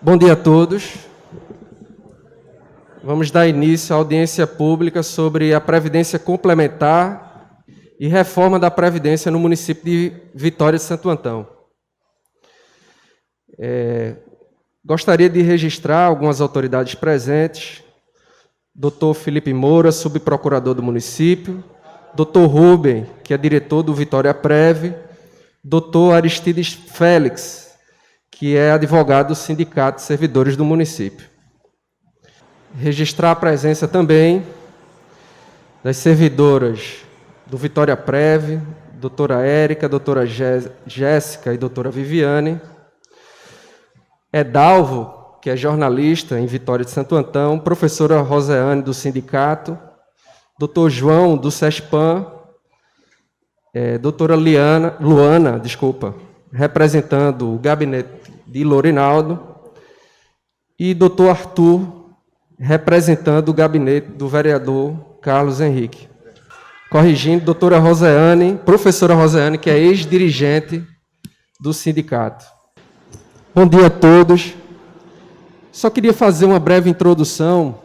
Bom dia a todos. Vamos dar início à audiência pública sobre a Previdência Complementar e reforma da Previdência no município de Vitória de Santo Antão. Gostaria de registrar algumas autoridades presentes: Dr. Felipe Moura, subprocurador do município, Dr. Rubem, que é diretor do Vitória Prev, Dr. Aristides Félix, que é advogado do Sindicato de Servidores do município. Registrar a presença também das servidoras do Vitória Prev, doutora Érica, doutora Jéssica e doutora Viviane, Edalvo, que é jornalista em Vitória de Santo Antão, professora Roseane, do sindicato, doutor João, do SESPAM, doutora Luana, representando o gabinete de Lorinaldo, e doutor Arthur, representando o gabinete do vereador Carlos Henrique. Corrigindo, doutora Roseane, professora Roseane, que é ex-dirigente do sindicato. Bom dia a todos. Só queria fazer uma breve introdução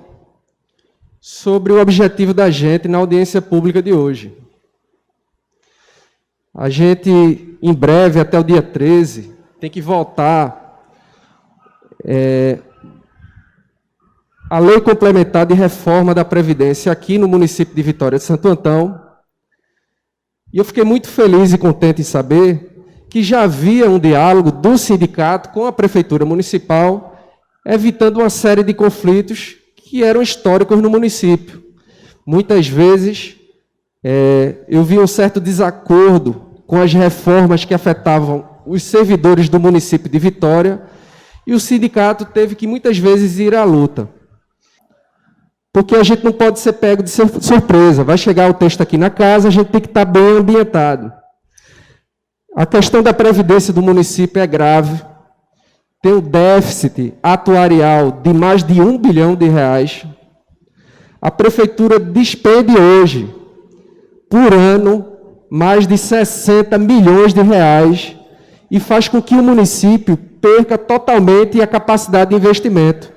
sobre o objetivo da gente na audiência pública de hoje. A gente, em breve, até o dia 13, tem que votar a Lei Complementar de Reforma da Previdência aqui no município de Vitória de Santo Antão. E eu fiquei muito feliz e contente em saber que já havia um diálogo do sindicato com a Prefeitura Municipal, evitando uma série de conflitos que eram históricos no município. Muitas vezes, eu vi um certo desacordo com as reformas que afetavam os servidores do município de Vitória, e o sindicato teve que, muitas vezes, ir à luta. Porque a gente não pode ser pego de surpresa. Vai chegar o texto aqui na casa, a gente tem que estar bem ambientado. A questão da previdência do município é grave. Tem um déficit atuarial de mais de R$1 bilhão. A prefeitura despende hoje, por ano, mais de 60 milhões de reais e faz com que o município perca totalmente a capacidade de investimento.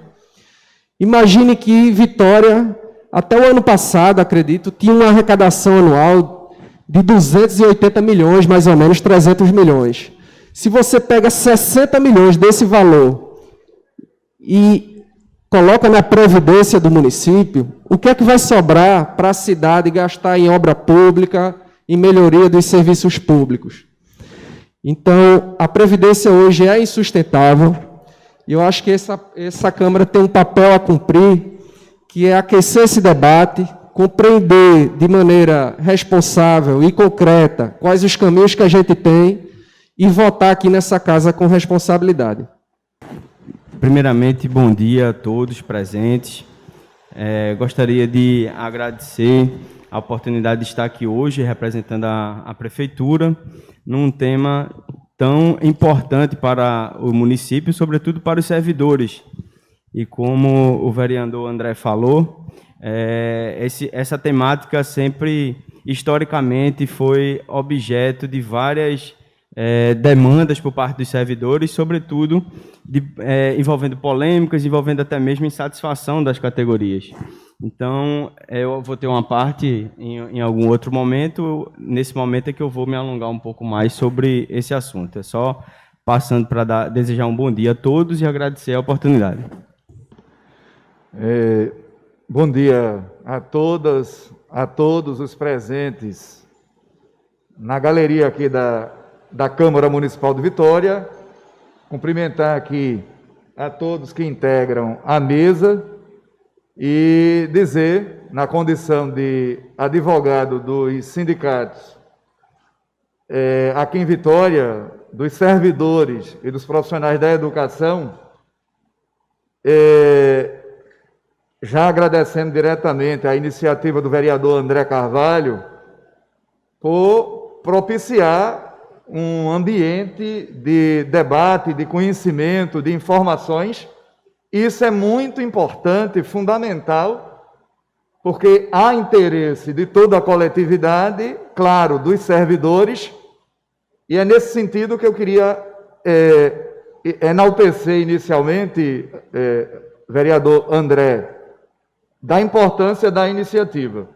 Imagine que Vitória, até o ano passado, acredito, tinha uma arrecadação anual de 280 milhões, mais ou menos 300 milhões. Se você pega 60 milhões desse valor e coloca na previdência do município, o que é que vai sobrar para a cidade gastar em obra pública, em melhoria dos serviços públicos? Então, a previdência hoje é insustentável. E eu acho que essa Câmara tem um papel a cumprir, que é aquecer esse debate, compreender de maneira responsável e concreta quais os caminhos que a gente tem e votar aqui nessa casa com responsabilidade. Primeiramente, bom dia a todos presentes. Gostaria de agradecer a oportunidade de estar aqui hoje representando a Prefeitura num tema tão importante para o município, sobretudo para os servidores. E como o vereador André falou, essa temática sempre, historicamente, foi objeto de várias demandas por parte dos servidores, sobretudo envolvendo polêmicas, envolvendo até mesmo insatisfação das categorias. Então, eu vou ter uma parte em algum outro momento. Nesse momento é que eu vou me alongar um pouco mais sobre esse assunto. É só passando para desejar um bom dia a todos e agradecer a oportunidade. Bom dia a todas, a todos os presentes na galeria aqui da Câmara Municipal de Vitória. Cumprimentar aqui a todos que integram a mesa e dizer, na condição de advogado dos sindicatos, aqui em Vitória, dos servidores e dos profissionais da educação, já agradecendo diretamente a iniciativa do vereador André Carvalho por propiciar um ambiente de debate, de conhecimento, de informações. Isso é muito importante, fundamental, porque há interesse de toda a coletividade, claro, dos servidores, e é nesse sentido que eu queria enaltecer inicialmente, vereador André, da importância da iniciativa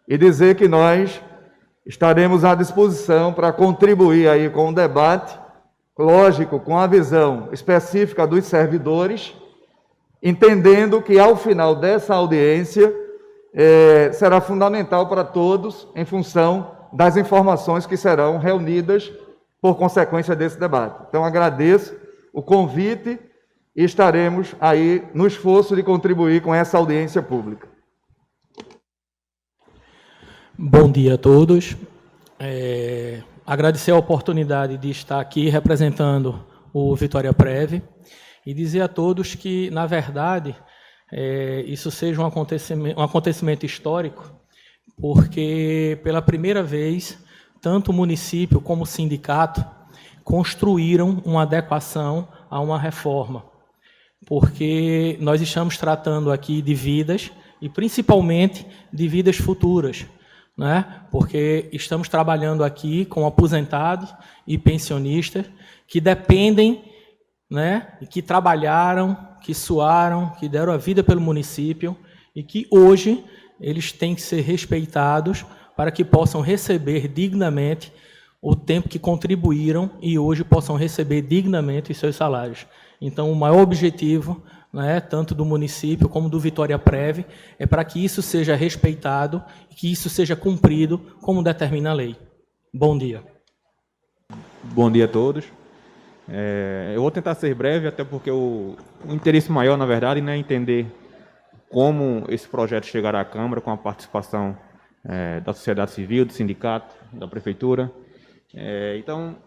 e dizer que nós estaremos à disposição para contribuir aí com o debate, lógico, com a visão específica dos servidores, entendendo que ao final dessa audiência será fundamental para todos em função das informações que serão reunidas por consequência desse debate. Então, agradeço o convite e estaremos aí no esforço de contribuir com essa audiência pública. Bom dia a todos. Agradecer a oportunidade de estar aqui representando o Vitória Prev e dizer a todos que, na verdade, isso seja um acontecimento histórico, porque, pela primeira vez, tanto o município como o sindicato construíram uma adequação a uma reforma, porque nós estamos tratando aqui de vidas e, principalmente, de vidas futuras, né? Porque estamos trabalhando aqui com aposentados e pensionistas que dependem, né? Que trabalharam, que suaram, que deram a vida pelo município e que hoje eles têm que ser respeitados para que possam receber dignamente o tempo que contribuíram e hoje possam receber dignamente os seus salários. Então, o maior objetivo, né, tanto do município como do Vitória Prev, é para que isso seja respeitado e que isso seja cumprido como determina a lei. Bom dia. Bom dia a todos. Eu vou tentar ser breve, até porque o interesse maior, na verdade, é entender como esse projeto chegará à Câmara com a participação da sociedade civil, do sindicato, da prefeitura. Então,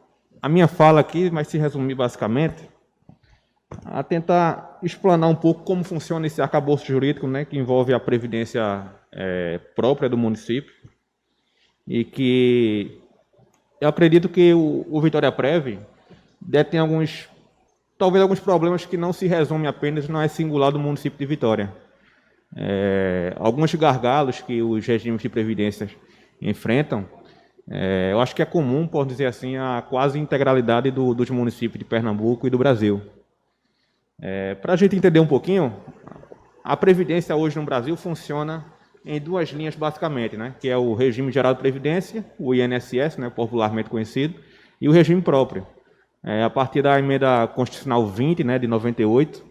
a minha fala aqui vai se resumir basicamente a tentar explanar um pouco como funciona esse arcabouço jurídico, né, que envolve a previdência própria do município e que eu acredito que o Vitória Prev tem talvez alguns problemas que não se resumem apenas na singular do município de Vitória. Alguns gargalos que os regimes de previdência enfrentam, eu acho que é comum, posso dizer assim, a quase integralidade dos municípios de Pernambuco e do Brasil. Para a gente entender um pouquinho, a Previdência hoje no Brasil funciona em duas linhas basicamente, né? Que é o Regime Geral de Previdência, o INSS, né, popularmente conhecido, e o regime próprio. A partir da Emenda Constitucional 20, né, de 98,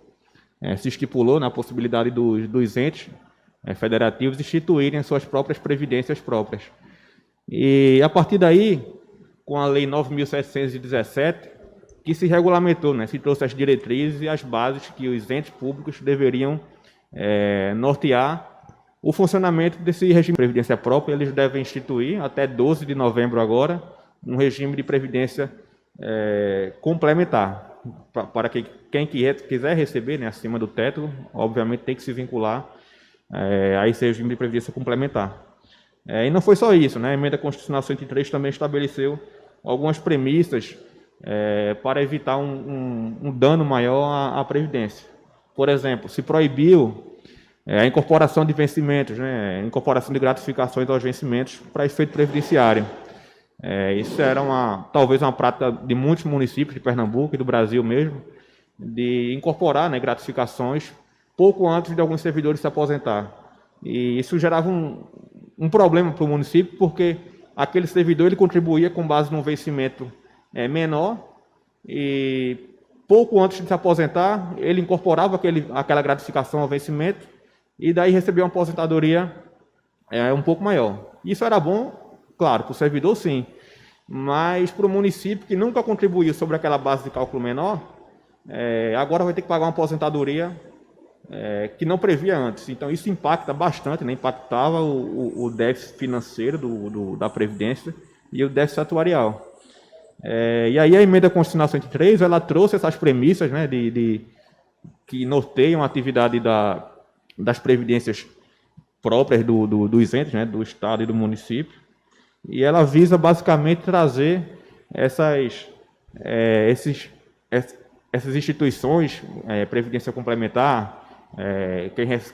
se estipulou na possibilidade dos entes federativos instituírem as suas próprias previdências próprias. E, a partir daí, com a Lei 9.717, que se regulamentou, né, se trouxe as diretrizes e as bases que os entes públicos deveriam nortear o funcionamento desse regime de previdência própria. Eles devem instituir, até 12 de novembro agora, um regime de previdência complementar, para que quem quiser receber, né, acima do teto, obviamente tem que se vincular a esse regime de previdência complementar. E não foi só isso, né? A Emenda Constitucional 103 também estabeleceu algumas premissas para evitar um dano maior à Previdência. Por exemplo, se proibiu a incorporação de vencimentos, né? A incorporação de gratificações aos vencimentos para efeito previdenciário. Isso era talvez uma prática de muitos municípios de Pernambuco e do Brasil mesmo, de incorporar, né, gratificações pouco antes de alguns servidores se aposentar. E isso gerava um problema para o município, porque aquele servidor ele contribuía com base num vencimento menor e pouco antes de se aposentar ele incorporava aquela gratificação ao vencimento e daí recebia uma aposentadoria um pouco maior. Isso era bom, claro, para o servidor sim, mas para o município que nunca contribuiu sobre aquela base de cálculo menor, agora vai ter que pagar uma aposentadoria que não previa antes. Então, isso impacta bastante, né? Impactava o déficit financeiro da Previdência e o déficit atuarial. E aí a Emenda Constitucional 103, ela trouxe essas premissas, né, que norteiam a atividade das previdências próprias dos entes, né, do Estado e do município, e ela visa basicamente trazer essas instituições, previdência complementar.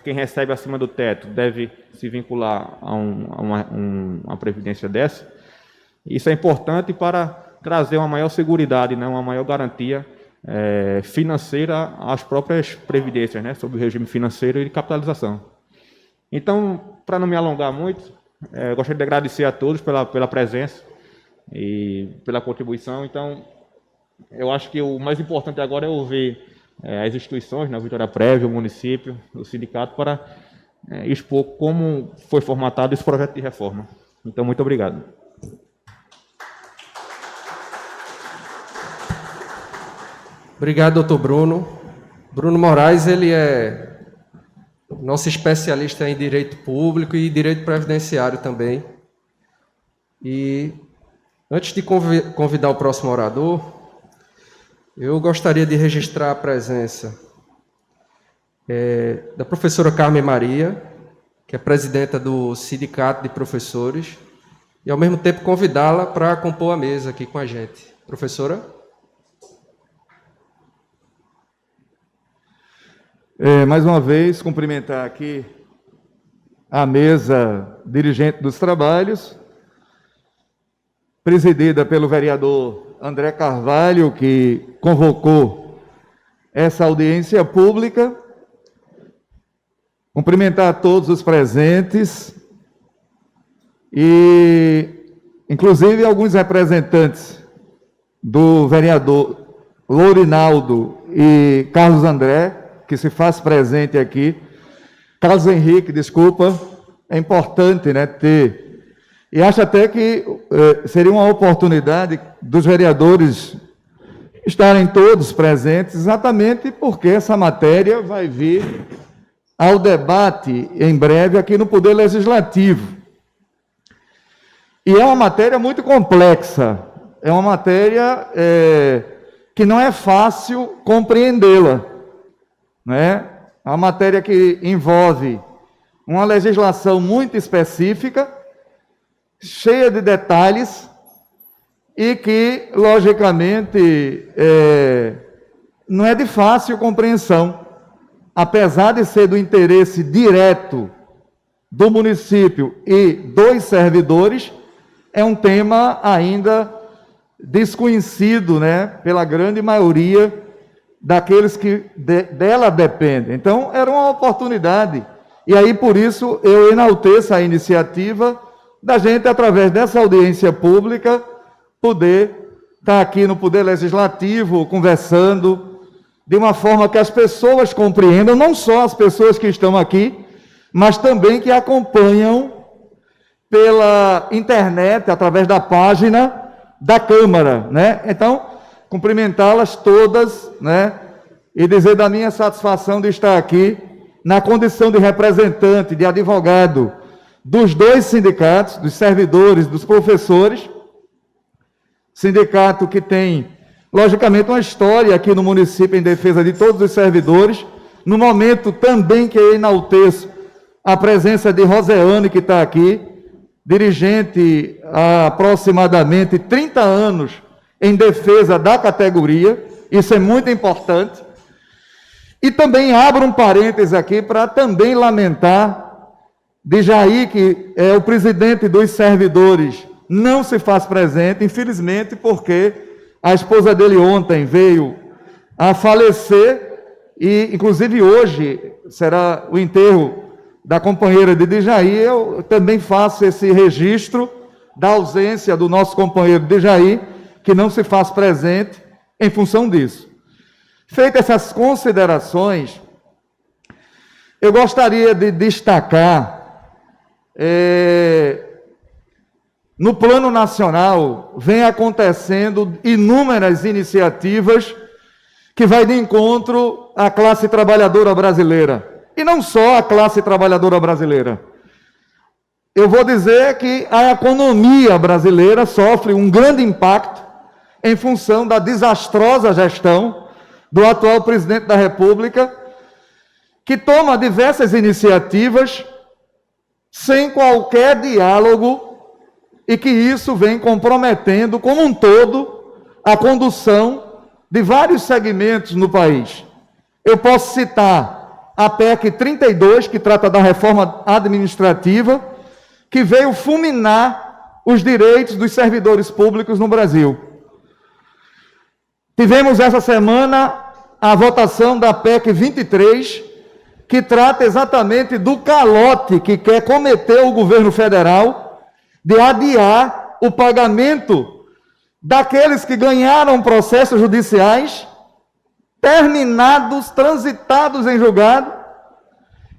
Quem recebe acima do teto deve se vincular a uma previdência dessa. Isso é importante para trazer uma maior seguridade, né, uma maior garantia financeira às próprias previdências, né, sobre o regime financeiro e de capitalização. Então, para não me alongar muito, gostaria de agradecer a todos pela presença e pela contribuição. Então, eu acho que o mais importante agora é ouvir as instituições, né, Vitória Prévia, o município, o sindicato, para expor como foi formatado esse projeto de reforma. Então, muito obrigado. Obrigado, doutor Bruno. Bruno Moraes, ele é nosso especialista em direito público e direito previdenciário também. E antes de convidar o próximo orador, eu gostaria de registrar a presença da professora Carmen Maria, que é presidenta do Sindicato de Professores, e ao mesmo tempo convidá-la para compor a mesa aqui com a gente. Professora? Mais uma vez, cumprimentar aqui a mesa dirigente dos trabalhos, presidida pelo vereador André Carvalho, que convocou essa audiência pública. Cumprimentar a todos os presentes e, inclusive, alguns representantes do vereador Lourinaldo e Carlos André, que se faz presente aqui. Carlos Henrique, desculpa, é importante, né, ter. E acho até que seria uma oportunidade dos vereadores estarem todos presentes, exatamente porque essa matéria vai vir ao debate em breve aqui no Poder Legislativo. E é uma matéria muito complexa, é uma matéria que não é fácil compreendê-la. É uma matéria que envolve uma legislação muito específica, cheia de detalhes, e que, logicamente, não é de fácil compreensão, apesar de ser do interesse direto do município e dos servidores, é um tema ainda desconhecido, né, pela grande maioria daqueles que dela dependem. Então, era uma oportunidade. E aí, por isso, eu enalteço a iniciativa da gente, através dessa audiência pública, poder estar aqui no Poder Legislativo, conversando, de uma forma que as pessoas compreendam, não só as pessoas que estão aqui, mas também que acompanham pela internet, através da página da Câmara, né? Então, cumprimentá-las todas, né, e dizer da minha satisfação de estar aqui na condição de representante, de advogado dos dois sindicatos, dos servidores, dos professores, sindicato que tem, logicamente, uma história aqui no município em defesa de todos os servidores, no momento também que eu enalteço a presença de Roseane, que está aqui, dirigente há aproximadamente 30 anos, em defesa da categoria, isso é muito importante. E também abro um parêntese aqui para também lamentar de Jair, que é o presidente dos servidores, não se faz presente, infelizmente, porque a esposa dele ontem veio a falecer e, inclusive, hoje será o enterro da companheira de Djaí. Eu também faço esse registro da ausência do nosso companheiro Djaí, que não se faz presente em função disso. Feitas essas considerações, eu gostaria de destacar, no plano nacional, vem acontecendo inúmeras iniciativas que vai de encontro à classe trabalhadora brasileira. E não só a classe trabalhadora brasileira. Eu vou dizer que a economia brasileira sofre um grande impacto em função da desastrosa gestão do atual presidente da República, que toma diversas iniciativas sem qualquer diálogo e que isso vem comprometendo como um todo a condução de vários segmentos no país. Eu posso citar a PEC 32, que trata da reforma administrativa, que veio fulminar os direitos dos servidores públicos no Brasil. Tivemos essa semana a votação da PEC 23, que trata exatamente do calote que quer cometer o governo federal de adiar o pagamento daqueles que ganharam processos judiciais, terminados, transitados em julgado,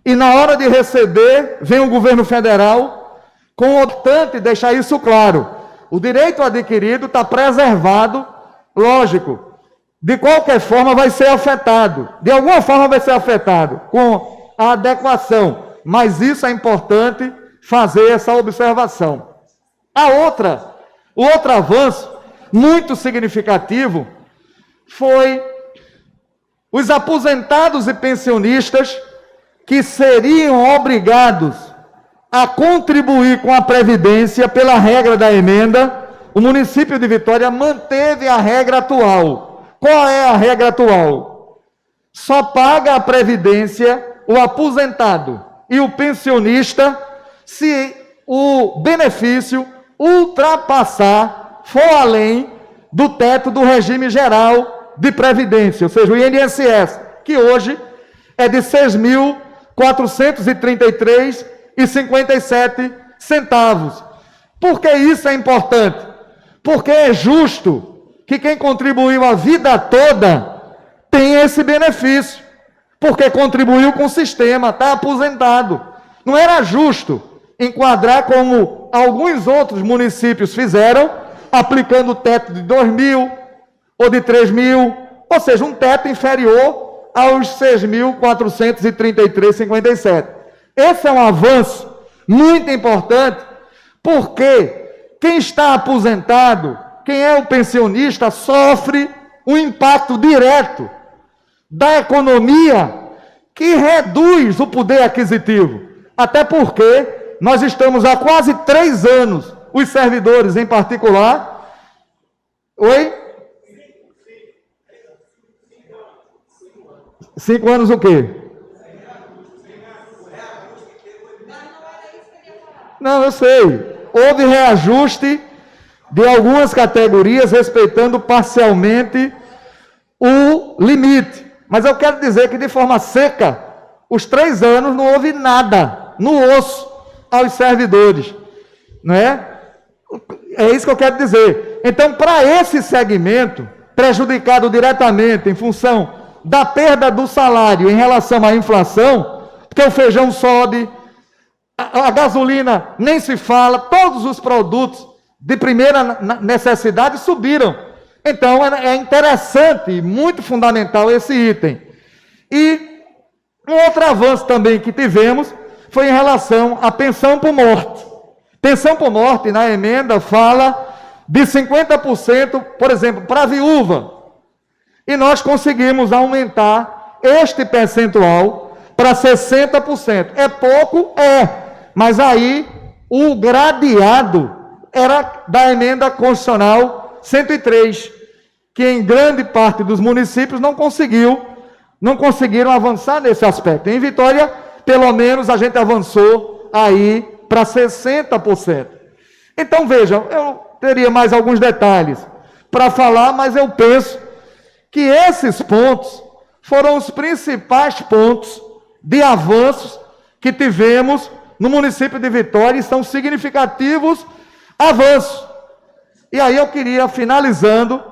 e na hora de receber, vem o governo federal com o importante deixar isso claro. O direito adquirido está preservado, lógico, de qualquer forma vai ser afetado, de alguma forma vai ser afetado, com a adequação, mas isso é importante fazer essa observação. O outro avanço, muito significativo, foi os aposentados e pensionistas que seriam obrigados a contribuir com a Previdência pela regra da emenda. O município de Vitória manteve a regra atual. Qual é a regra atual? Só paga a Previdência o aposentado e o pensionista se o benefício ultrapassar, for além do teto do regime geral de Previdência, ou seja, o INSS, que hoje é de R$ 6.433,57. Por que isso é importante? Porque é justo que quem contribuiu a vida toda tenha esse benefício, porque contribuiu com o sistema, está aposentado. Não era justo enquadrar como alguns outros municípios fizeram, aplicando o teto de 2.000 ou de 3.000, ou seja, um teto inferior aos 6.433,57. Esse é um avanço muito importante, porque quem está aposentado, quem é o pensionista, sofre um impacto direto da economia que reduz o poder aquisitivo. Até porque nós estamos há quase 3 anos, os servidores em particular. Oi? 5 anos o quê? Não, eu sei. Houve reajuste de algumas categorias, respeitando parcialmente o limite. Mas eu quero dizer que, de forma seca, os 3 anos não houve nada no osso aos servidores. Não é? É isso que eu quero dizer. Então, para esse segmento, prejudicado diretamente em função da perda do salário em relação à inflação, porque o feijão sobe, a gasolina nem se fala, todos os produtos de primeira necessidade subiram. Então, é interessante e muito fundamental esse item. E um outro avanço também que tivemos foi em relação à pensão por morte. Pensão por morte, na emenda, fala de 50%, por exemplo, para a viúva. E nós conseguimos aumentar este percentual para 60%. É pouco? É. Mas aí, o gradeado era da emenda constitucional 103, que em grande parte dos municípios não conseguiram avançar nesse aspecto. Em Vitória, pelo menos, a gente avançou aí para 60%. Então, vejam, eu teria mais alguns detalhes para falar, mas eu penso que esses pontos foram os principais pontos de avanços que tivemos no município de Vitória e são significativos avanços. E aí eu queria, finalizando,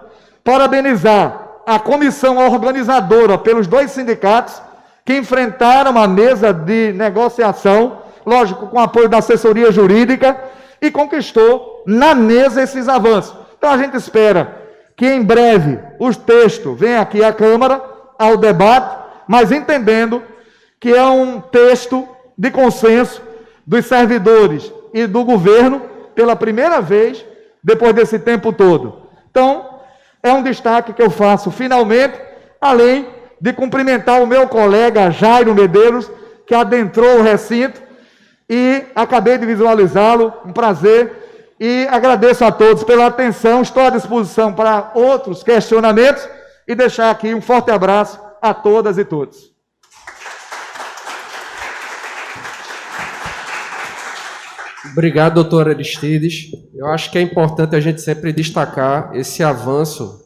parabenizar a comissão organizadora pelos 2 sindicatos que enfrentaram a mesa de negociação, lógico, com apoio da assessoria jurídica, e conquistou na mesa esses avanços. Então a gente espera que em breve o texto venha aqui à Câmara, ao debate, mas entendendo que é um texto de consenso dos servidores e do governo pela primeira vez depois desse tempo todo. Então, é um destaque que eu faço finalmente, além de cumprimentar o meu colega Jairo Medeiros, que adentrou o recinto e acabei de visualizá-lo, um prazer, e agradeço a todos pela atenção, estou à disposição para outros questionamentos e deixar aqui um forte abraço a todas e todos. Obrigado, doutor Aristides. Eu acho que é importante a gente sempre destacar esse avanço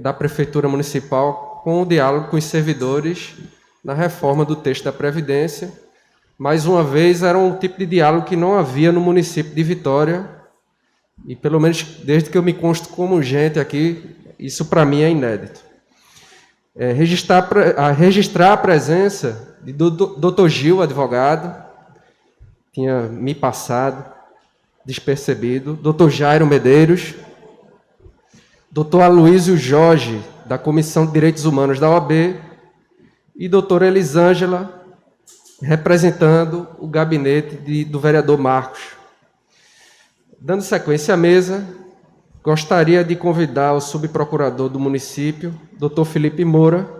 da Prefeitura Municipal com o diálogo com os servidores na reforma do texto da Previdência. Mais uma vez, era um tipo de diálogo que não havia no município de Vitória, e pelo menos desde que eu me consto como gente aqui, isso para mim é inédito. Registrar a presença do Dr. Gil, advogado, tinha me passado despercebido, Dr. Jairo Medeiros, Dr. Aloysio Jorge, da Comissão de Direitos Humanos da OAB, e doutora Elisângela, representando o gabinete do vereador Marcos. Dando sequência à mesa, gostaria de convidar o subprocurador do município, doutor Felipe Moura,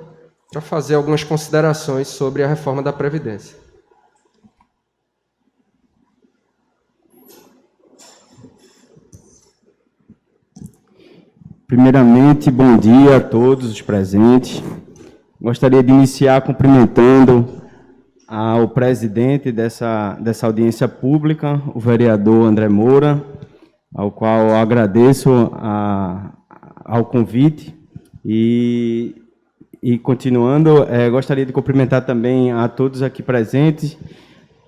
para fazer algumas considerações sobre a reforma da Previdência. Primeiramente, bom dia a todos os presentes. Gostaria de iniciar cumprimentando ao presidente dessa audiência pública, o vereador André Moura, ao qual eu agradeço ao convite. E continuando, gostaria de cumprimentar também a todos aqui presentes,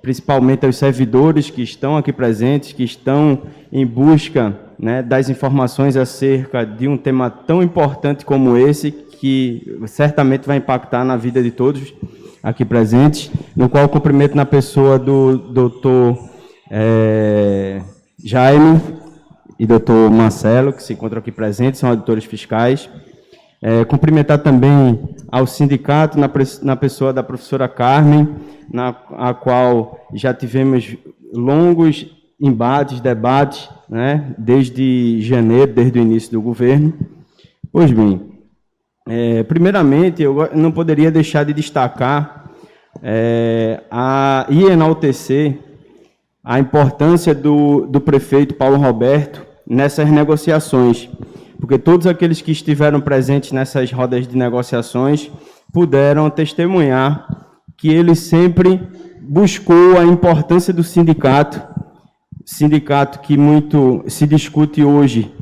principalmente aos servidores que estão aqui presentes, que estão em busca, né, das informações acerca de um tema tão importante como esse, que certamente vai impactar na vida de todos aqui presentes, no qual eu cumprimento na pessoa do doutor Jaime e doutor Marcelo, que se encontram aqui presentes, são auditores fiscais. Cumprimentar também ao sindicato, na pessoa da professora Carmen, a qual já tivemos longos embates, debates, né, desde janeiro, desde o início do governo. Pois bem, primeiramente, eu não poderia deixar de destacar e enaltecer a importância do prefeito Paulo Roberto nessas negociações, porque todos aqueles que estiveram presentes nessas rodas de negociações puderam testemunhar que ele sempre buscou a importância do sindicato que muito se discute hoje,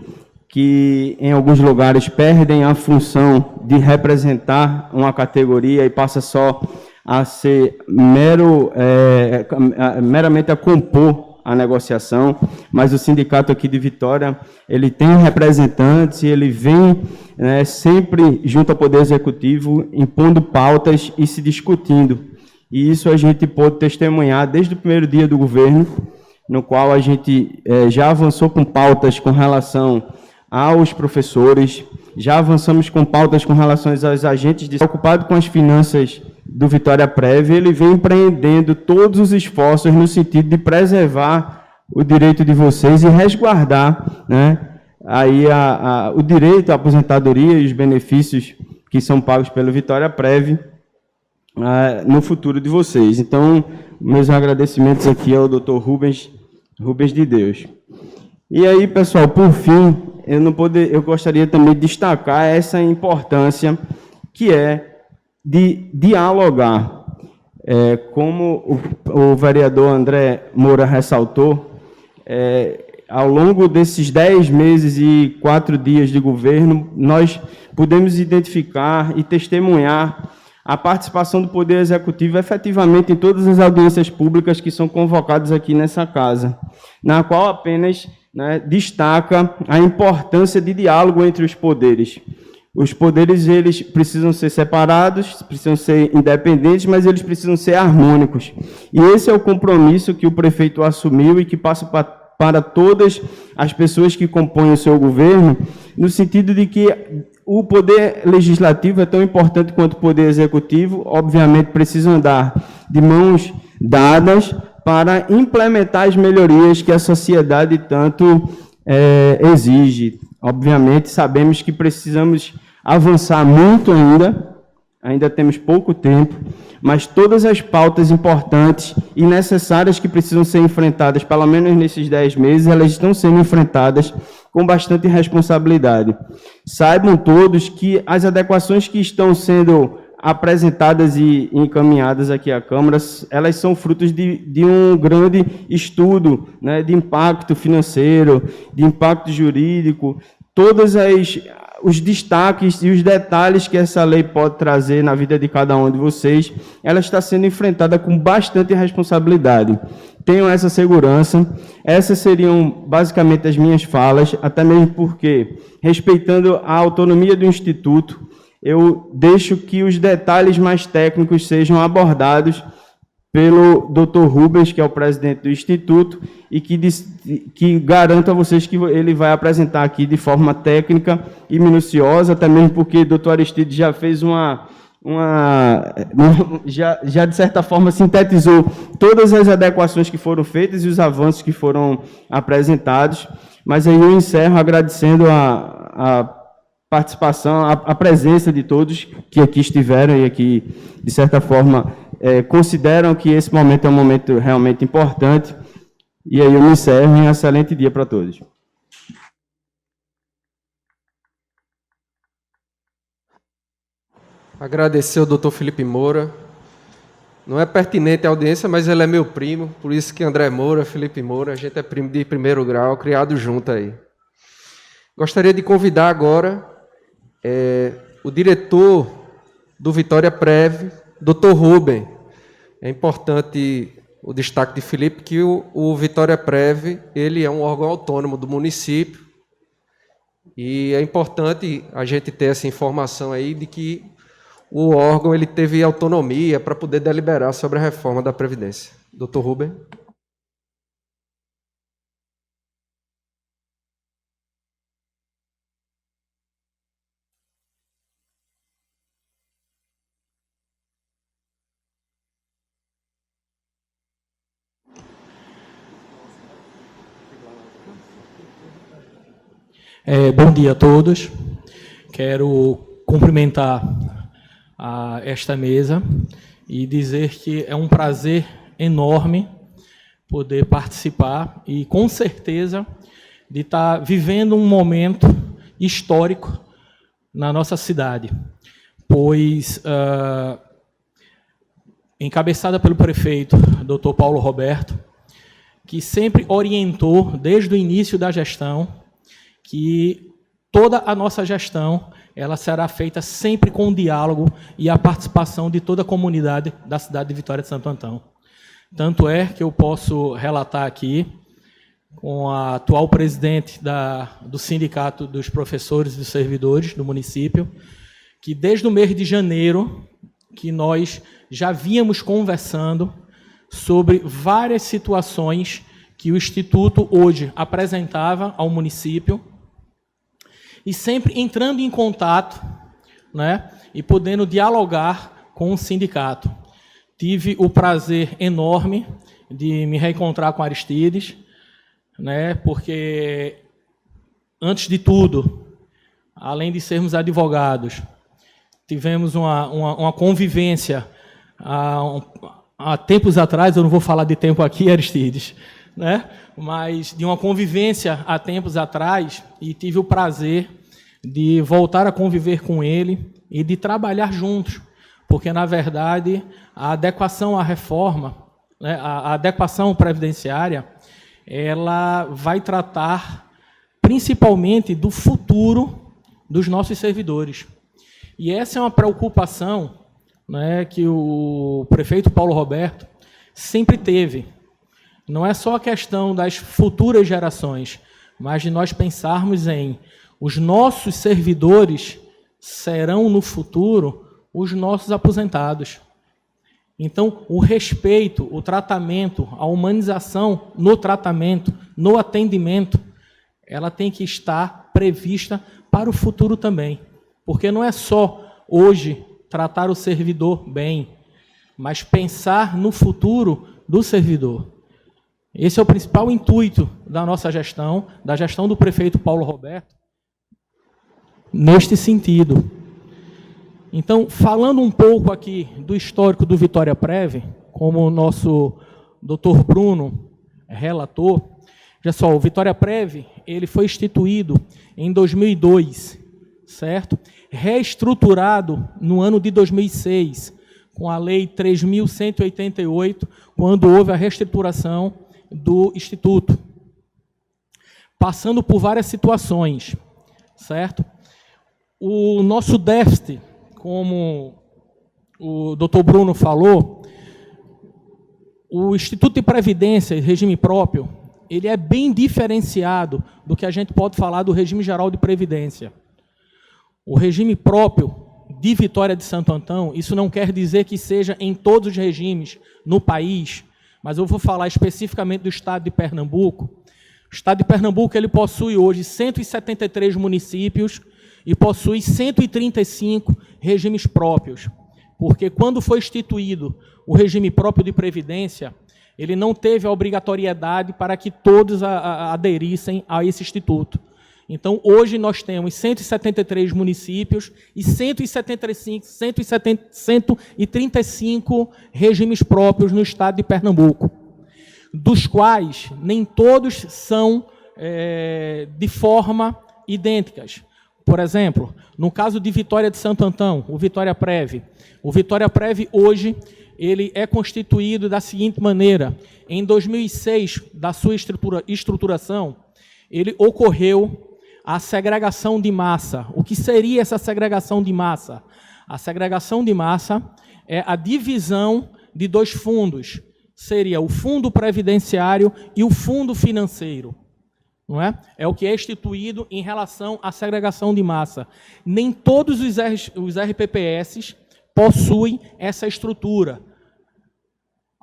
que em alguns lugares perdem a função de representar uma categoria e passa só a ser meramente a compor a negociação, mas o sindicato aqui de Vitória, ele tem representantes, ele vem, né, sempre junto ao Poder Executivo, impondo pautas e se discutindo. E isso a gente pôde testemunhar desde o primeiro dia do governo, no qual a gente já avançou com pautas com relação aos professores, já avançamos com pautas com relação aos agentes ocupados com as finanças do Vitória Prévia. Ele vem empreendendo todos os esforços no sentido de preservar o direito de vocês e resguardar, né, aí o direito à aposentadoria e os benefícios que são pagos pelo Vitória Prévia no futuro de vocês. Então, meus agradecimentos aqui ao Dr. Rubens de Deus. E aí, pessoal, por fim, eu gostaria também de destacar essa importância que é de dialogar. Como o vereador André Moura ressaltou, ao longo desses 10 meses e 4 dias de governo, nós pudemos identificar e testemunhar a participação do Poder Executivo efetivamente em todas as audiências públicas que são convocadas aqui nessa casa, na qual apenas, né, destaca a importância de diálogo entre os poderes. Os poderes, eles precisam ser separados, precisam ser independentes, mas eles precisam ser harmônicos. E esse é o compromisso que o prefeito assumiu e que passa para todas as pessoas que compõem o seu governo, no sentido de que o poder legislativo é tão importante quanto o poder executivo, obviamente precisam andar de mãos dadas para implementar as melhorias que a sociedade tanto exige. Obviamente, sabemos que precisamos avançar muito ainda temos pouco tempo, mas todas as pautas importantes e necessárias que precisam ser enfrentadas, pelo menos nesses 10 meses, elas estão sendo enfrentadas com bastante responsabilidade. Saibam todos que as adequações que estão sendo apresentadas e encaminhadas aqui à Câmara, elas são frutos de um grande estudo, né, de impacto financeiro, de impacto jurídico, todos os destaques e os detalhes que essa lei pode trazer na vida de cada um de vocês, ela está sendo enfrentada com bastante responsabilidade. Tenham essa segurança. Essas seriam basicamente as minhas falas, até mesmo porque, respeitando a autonomia do Instituto, eu deixo que os detalhes mais técnicos sejam abordados pelo Dr. Rubens, que é o presidente do Instituto, e que garanto a vocês que ele vai apresentar aqui de forma técnica e minuciosa, até mesmo porque o Dr. Aristides já fez já de certa forma sintetizou todas as adequações que foram feitas e os avanços que foram apresentados. Mas aí eu encerro agradecendo a participação, a presença de todos que aqui estiveram e aqui, de certa forma, consideram que esse momento é um momento realmente importante. E aí eu me encerro e um excelente dia para todos. Agradecer ao doutor Felipe Moura. Não é pertinente a audiência, mas ele é meu primo, por isso que André Moura, Felipe Moura, a gente é primo de primeiro grau, criado junto aí. Gostaria de convidar agora o diretor do Vitória Prev, doutor Rubem. É importante o destaque de Felipe que o Vitória Prev, ele é um órgão autônomo do município e é importante a gente ter essa informação aí de que o órgão ele teve autonomia para poder deliberar sobre a reforma da Previdência. Dr. Rubem. Bom dia a todos. Quero cumprimentar esta mesa e dizer que é um prazer enorme poder participar e, com certeza, de estar vivendo um momento histórico na nossa cidade, pois, encabeçada pelo prefeito, Dr. Paulo Roberto, que sempre orientou, desde o início da gestão, que toda a nossa gestão ela será feita sempre com o diálogo e a participação de toda a comunidade da cidade de Vitória de Santo Antão. Tanto é que eu posso relatar aqui, com a atual presidente do Sindicato dos Professores e dos Servidores do município, que desde o mês de janeiro, que nós já vínhamos conversando sobre várias situações que o Instituto hoje apresentava ao município, e sempre entrando em contato, né, e podendo dialogar com o sindicato. Tive o prazer enorme de me reencontrar com Aristides, né, porque, antes de tudo, além de sermos advogados, tivemos uma convivência há tempos atrás, eu não vou falar de tempo aqui, Aristides, né? Mas de uma convivência há tempos atrás, e tive o prazer de voltar a conviver com ele e de trabalhar juntos, porque, na verdade, a adequação à reforma, né, a adequação previdenciária, ela vai tratar principalmente do futuro dos nossos servidores. E essa é uma preocupação, né, que o prefeito Paulo Roberto sempre teve. Não é só a questão das futuras gerações, mas de nós pensarmos em os nossos servidores serão, no futuro, os nossos aposentados. Então, o respeito, o tratamento, a humanização no tratamento, no atendimento, ela tem que estar prevista para o futuro também. Porque não é só hoje tratar o servidor bem, mas pensar no futuro do servidor. Esse é o principal intuito da nossa gestão, da gestão do prefeito Paulo Roberto, neste sentido. Então, falando um pouco aqui do histórico do Vitória Prev, como o nosso doutor Bruno relatou, já só, o Vitória Prev, ele foi instituído em 2002, certo? Reestruturado no ano de 2006, com a Lei 3.188, quando houve a reestruturação do Instituto, passando por várias situações. certo? O nosso déficit, como o doutor Bruno falou, o Instituto de Previdência, regime próprio, ele é bem diferenciado do que a gente pode falar do regime geral de Previdência. O regime próprio de Vitória de Santo Antão, isso não quer dizer que seja em todos os regimes no país, mas eu vou falar especificamente do estado de Pernambuco. O estado de Pernambuco ele possui hoje 173 municípios e possui 135 regimes próprios, porque quando foi instituído o regime próprio de Previdência, ele não teve a obrigatoriedade para que todos aderissem a esse instituto. Então, hoje nós temos 173 municípios e 135 regimes próprios no estado de Pernambuco, dos quais nem todos são de forma idênticas. Por exemplo, no caso de Vitória de Santo Antão, o Vitória Prev. O Vitória Prev hoje ele é constituído da seguinte maneira: em 2006, da sua estruturação, ele ocorreu a segregação de massa. O que seria essa segregação de massa? A segregação de massa é a divisão de dois fundos. Seria o fundo previdenciário e o fundo financeiro. Não é? É o que é instituído em relação à segregação de massa. Nem todos os RPPS possuem essa estrutura.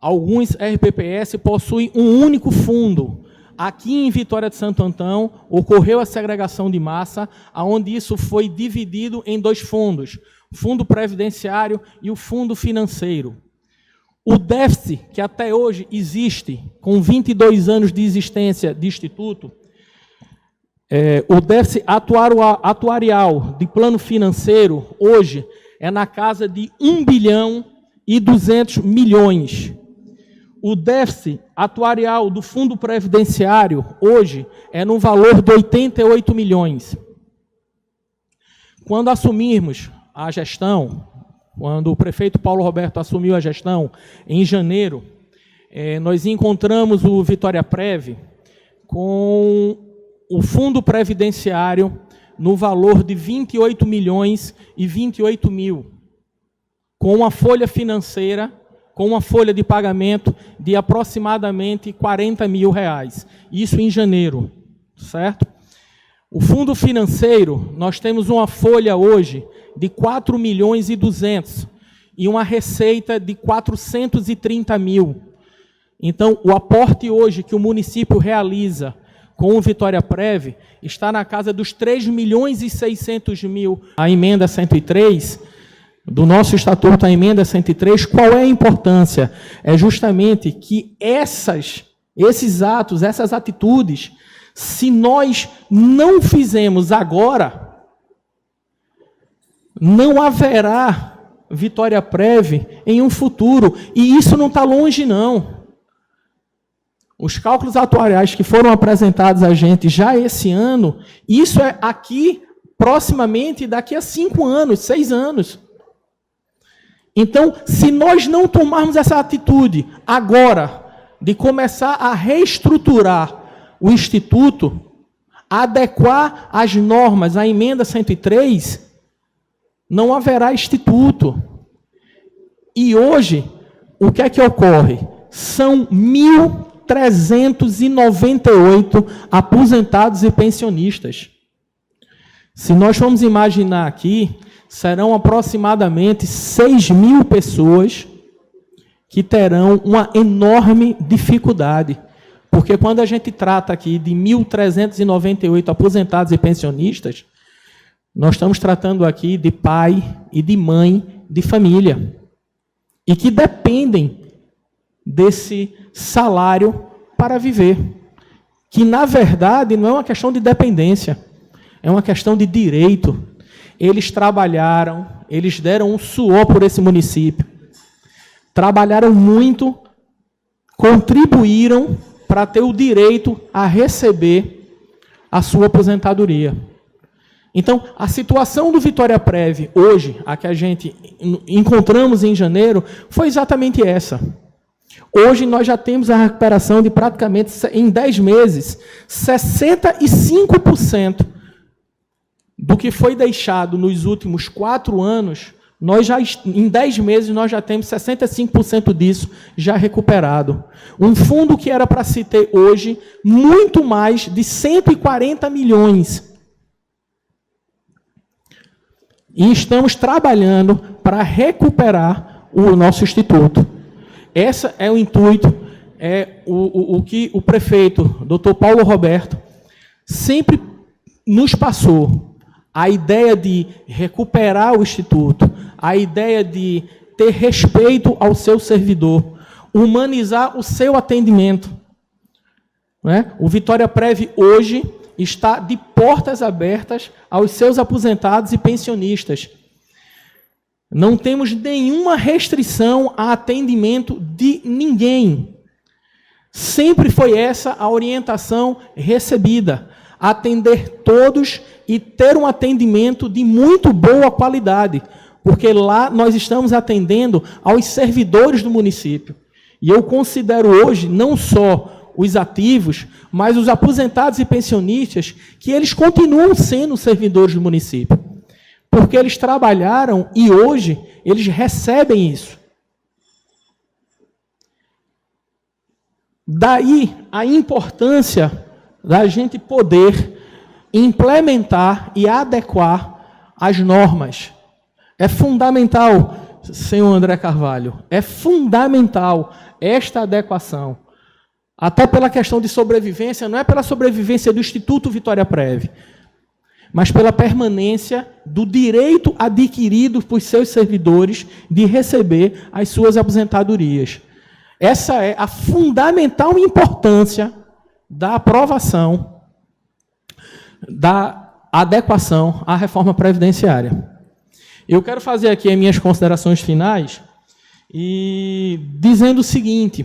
Alguns RPPS possuem um único fundo. Aqui em Vitória de Santo Antão, ocorreu a segregação de massa, onde isso foi dividido em dois fundos, o fundo previdenciário e o fundo financeiro. O déficit, que até hoje existe, com 22 anos de existência de Instituto, o déficit atuarial de plano financeiro, hoje, é na casa de 1 bilhão e 200 milhões. O déficit atuarial do fundo previdenciário, hoje, é no valor de 88 milhões. Quando assumirmos a gestão, quando o prefeito Paulo Roberto assumiu a gestão, em janeiro, nós encontramos o Vitória Prev com o fundo previdenciário no valor de 28 milhões e 28 mil, com uma folha financeira, com uma folha de pagamento de aproximadamente 40 mil reais. Isso em janeiro, certo? O fundo financeiro, nós temos uma folha hoje de 4 milhões e 200 e uma receita de 430 mil. Então, o aporte hoje que o município realiza com o Vitória Prev está na casa dos 3 milhões e 600 mil. A emenda 103... do nosso Estatuto, a emenda 103, qual é a importância? É justamente que esses atos, essas atitudes, se nós não fizermos agora, não haverá Vitória Prev em um futuro. E isso não está longe, não. Os cálculos atuariais que foram apresentados a gente já esse ano, isso é aqui, proximamente, daqui a 5 anos, 6 anos. Então, se nós não tomarmos essa atitude agora, de começar a reestruturar o Instituto, adequar as normas à emenda 103, não haverá Instituto. E hoje, o que é que ocorre? São 1.398 aposentados e pensionistas. Se nós formos imaginar aqui, serão aproximadamente 6 mil pessoas que terão uma enorme dificuldade. Porque quando a gente trata aqui de 1.398 aposentados e pensionistas, nós estamos tratando aqui de pai e de mãe de família. E que dependem desse salário para viver. Que, na verdade, não é uma questão de dependência, é uma questão de direito. Eles trabalharam, eles deram um suor por esse município, trabalharam muito, contribuíram para ter o direito a receber a sua aposentadoria. Então, a situação do Vitória Prev, hoje, a que a gente encontramos em janeiro, foi exatamente essa. Hoje, nós já temos a recuperação de praticamente, em 10 meses, 65% do que foi deixado nos últimos 4 anos, nós já, em 10 meses, nós já temos 65% disso já recuperado. Um fundo que era para se ter hoje muito mais de 140 milhões. E estamos trabalhando para recuperar o nosso instituto. Esse é o intuito, é o que o prefeito, Dr. Paulo Roberto, sempre nos passou. A ideia de recuperar o instituto, a ideia de ter respeito ao seu servidor, humanizar o seu atendimento. Né? O Vitória Prev hoje está de portas abertas aos seus aposentados e pensionistas. Não temos nenhuma restrição a atendimento de ninguém. Sempre foi essa a orientação recebida. Atender todos e ter um atendimento de muito boa qualidade, porque lá nós estamos atendendo aos servidores do município. E eu considero hoje não só os ativos, mas os aposentados e pensionistas, que eles continuam sendo servidores do município, porque eles trabalharam e hoje eles recebem isso. Daí a importância da gente poder implementar e adequar as normas. É fundamental, senhor André Carvalho, é fundamental esta adequação. Até pela questão de sobrevivência, não é pela sobrevivência do Instituto Vitória Prev, mas pela permanência do direito adquirido por seus servidores de receber as suas aposentadorias. Essa é a fundamental importância da aprovação, da adequação à reforma previdenciária. Eu quero fazer aqui as minhas considerações finais e dizendo o seguinte: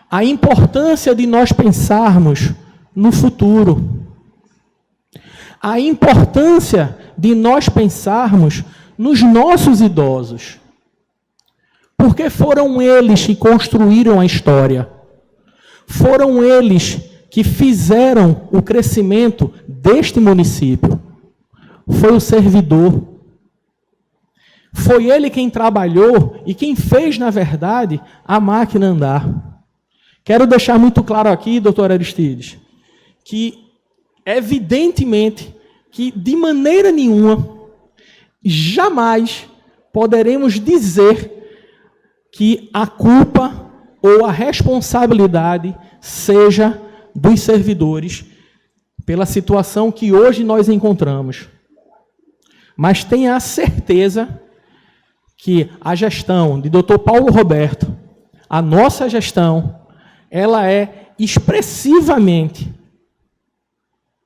a importância de nós pensarmos no futuro, a importância de nós pensarmos nos nossos idosos, porque foram eles que construíram a história. Foram eles que fizeram o crescimento deste município. Foi o servidor. Foi ele quem trabalhou e quem fez, na verdade, a máquina andar. Quero deixar muito claro aqui, doutor Aristides, que evidentemente que de maneira nenhuma, jamais poderemos dizer que a culpa ou a responsabilidade seja dos servidores pela situação que hoje nós encontramos. Mas tenha a certeza que a gestão de Dr. Paulo Roberto, a nossa gestão, ela é expressivamente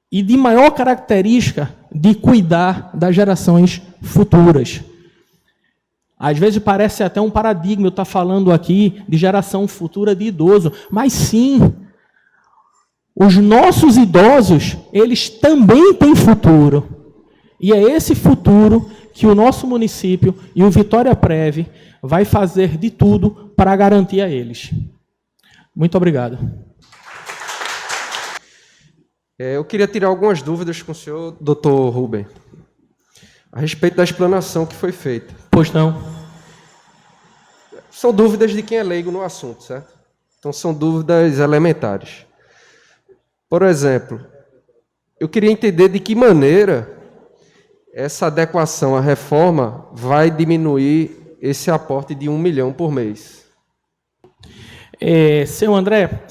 e de maior característica de cuidar das gerações futuras. Às vezes parece até um paradigma eu estar falando aqui de geração futura de idoso, mas sim, os nossos idosos, eles também têm futuro. E é esse futuro que o nosso município e o Vitória Prev vai fazer de tudo para garantir a eles. Muito obrigado. Eu queria tirar algumas dúvidas com o senhor, doutor Rubem, a respeito da explanação que foi feita. Pois não. São dúvidas de quem é leigo no assunto, certo? Então, são dúvidas elementares. Por exemplo, eu queria entender de que maneira essa adequação à reforma vai diminuir esse aporte de 1 milhão por mês. Senhor André,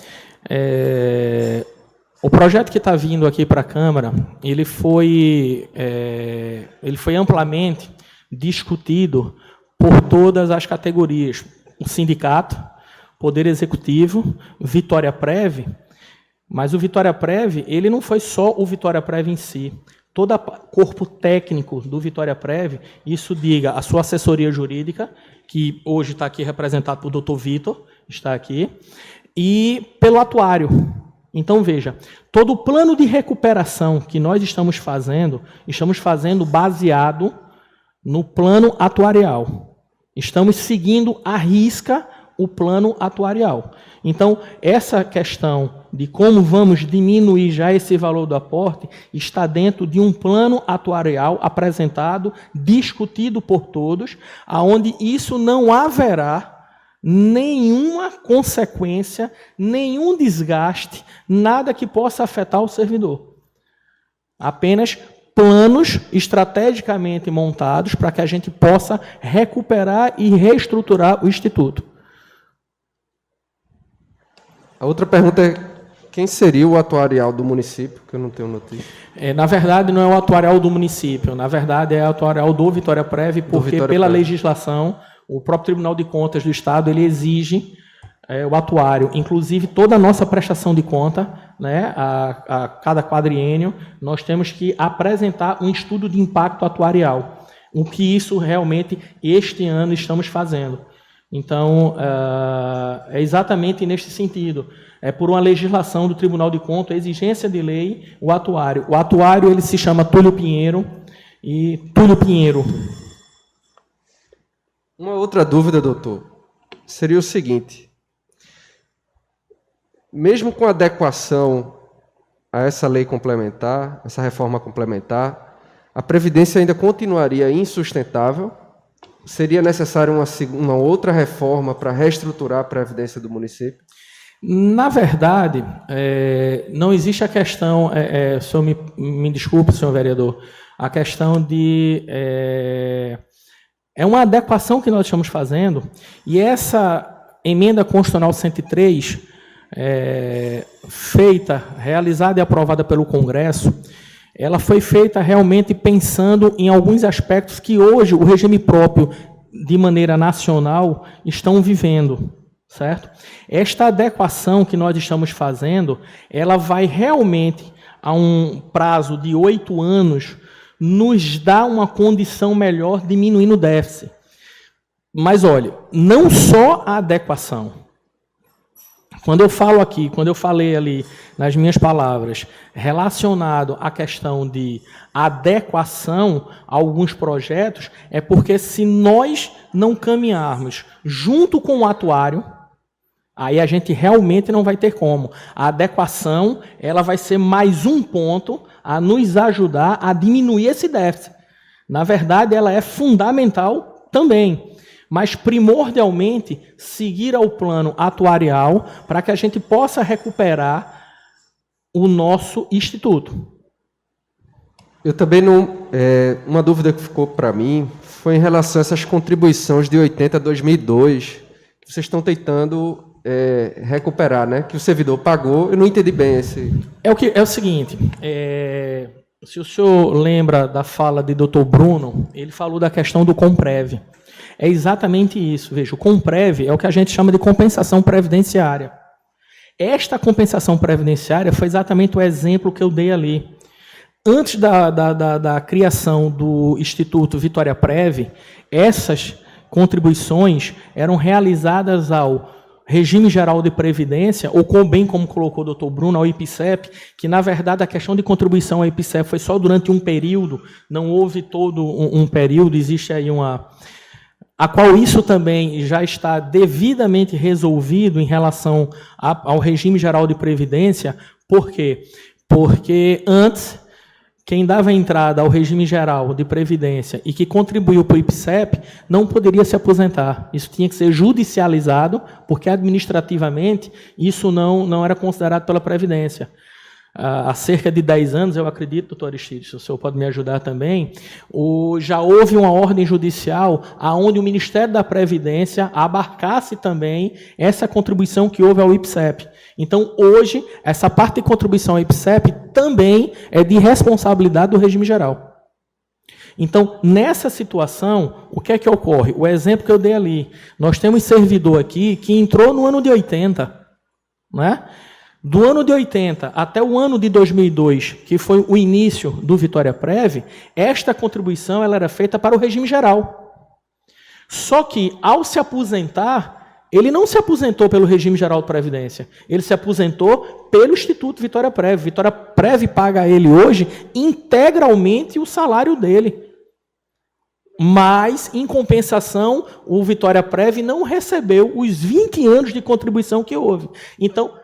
o projeto que está vindo aqui para a Câmara, ele foi amplamente discutido por todas as categorias. O sindicato, Poder Executivo, Vitória Prev, mas o Vitória Prev, ele não foi só o Vitória Prev em si. Todo o corpo técnico do Vitória Prev, isso diga a sua assessoria jurídica, que hoje está aqui representado por Dr. Vitor, está aqui, e pelo atuário. Então, veja, todo o plano de recuperação que nós estamos fazendo baseado no plano atuarial. Estamos seguindo à risca o plano atuarial. Então, essa questão de como vamos diminuir já esse valor do aporte está dentro de um plano atuarial apresentado, discutido por todos, aonde isso não haverá nenhuma consequência, nenhum desgaste, nada que possa afetar o servidor. Apenas planos estrategicamente montados para que a gente possa recuperar e reestruturar o Instituto. A outra pergunta é: quem seria o atuarial do município? Que eu não tenho notícia. Na verdade, não é o atuarial do município, na verdade é o atuarial do Vitória Prev, porque pela legislação, o próprio Tribunal de Contas do Estado ele exige o atuário. Inclusive, toda a nossa prestação de conta, né, a cada quadriênio, nós temos que apresentar um estudo de impacto atuarial. O que isso realmente, este ano, estamos fazendo. Então, é exatamente neste sentido. É por uma legislação do Tribunal de Contas, exigência de lei, o atuário. O atuário ele se chama Túlio Pinheiro. Uma outra dúvida, doutor, seria o seguinte: mesmo com adequação a essa lei complementar, essa reforma complementar, a Previdência ainda continuaria insustentável? Seria necessária uma outra reforma para reestruturar a Previdência do município? Na verdade, não existe a questão, senhor me desculpe, senhor vereador, a questão de... É uma adequação que nós estamos fazendo, e essa emenda constitucional 103, realizada e aprovada pelo Congresso, ela foi feita realmente pensando em alguns aspectos que hoje o regime próprio, de maneira nacional, estão vivendo, certo? Esta adequação que nós estamos fazendo, ela vai realmente, a um prazo de 8 anos, nos dar uma condição melhor diminuindo o déficit. Mas, olha, não só a adequação. Quando eu falo aqui, quando eu falei ali nas minhas palavras, relacionado à questão de adequação a alguns projetos, é porque se nós não caminharmos junto com o atuário, aí a gente realmente não vai ter como. A adequação, ela vai ser mais um ponto a nos ajudar a diminuir esse déficit. Na verdade, ela é fundamental também, mas primordialmente seguir ao plano atuarial para que a gente possa recuperar o nosso instituto. Eu também não... uma dúvida que ficou para mim foi em relação a essas contribuições de 80 a 2002, que vocês estão tentando recuperar, né? Que o servidor pagou. Eu não entendi bem esse... É o seguinte, se o senhor lembra da fala de Dr. Bruno, ele falou da questão do Comprev. É exatamente isso. Veja, o Comprev é o que a gente chama de compensação previdenciária. Esta compensação previdenciária foi exatamente o exemplo que eu dei ali. Antes da criação do Instituto Vitória Prev, essas contribuições eram realizadas ao Regime Geral de Previdência, ou bem como colocou o Dr. Bruno, ao IPCEP, que, na verdade, a questão de contribuição ao IPCEP foi só durante um período, não houve todo um período, existe aí a qual isso também já está devidamente resolvido em relação ao regime geral de previdência. Por quê? Porque antes, quem dava entrada ao regime geral de previdência e que contribuiu para o IPCEP não poderia se aposentar. Isso tinha que ser judicializado, porque administrativamente isso não era considerado pela Previdência. Há cerca de 10 anos, eu acredito, doutor Aristides, o senhor pode me ajudar também, já houve uma ordem judicial onde o Ministério da Previdência abarcasse também essa contribuição que houve ao IPCEP. Então, hoje, essa parte de contribuição ao IPCEP também é de responsabilidade do regime geral. Então, nessa situação, o que é que ocorre? O exemplo que eu dei ali, nós temos servidor aqui que entrou no ano de 80, né? Do ano de 80 até o ano de 2002, que foi o início do Vitória Prev, esta contribuição ela era feita para o regime geral. Só que, ao se aposentar, ele não se aposentou pelo regime geral de previdência, ele se aposentou pelo Instituto Vitória Prev. Vitória Prev paga a ele hoje integralmente o salário dele. Mas, em compensação, o Vitória Prev não recebeu os 20 anos de contribuição que houve. Então,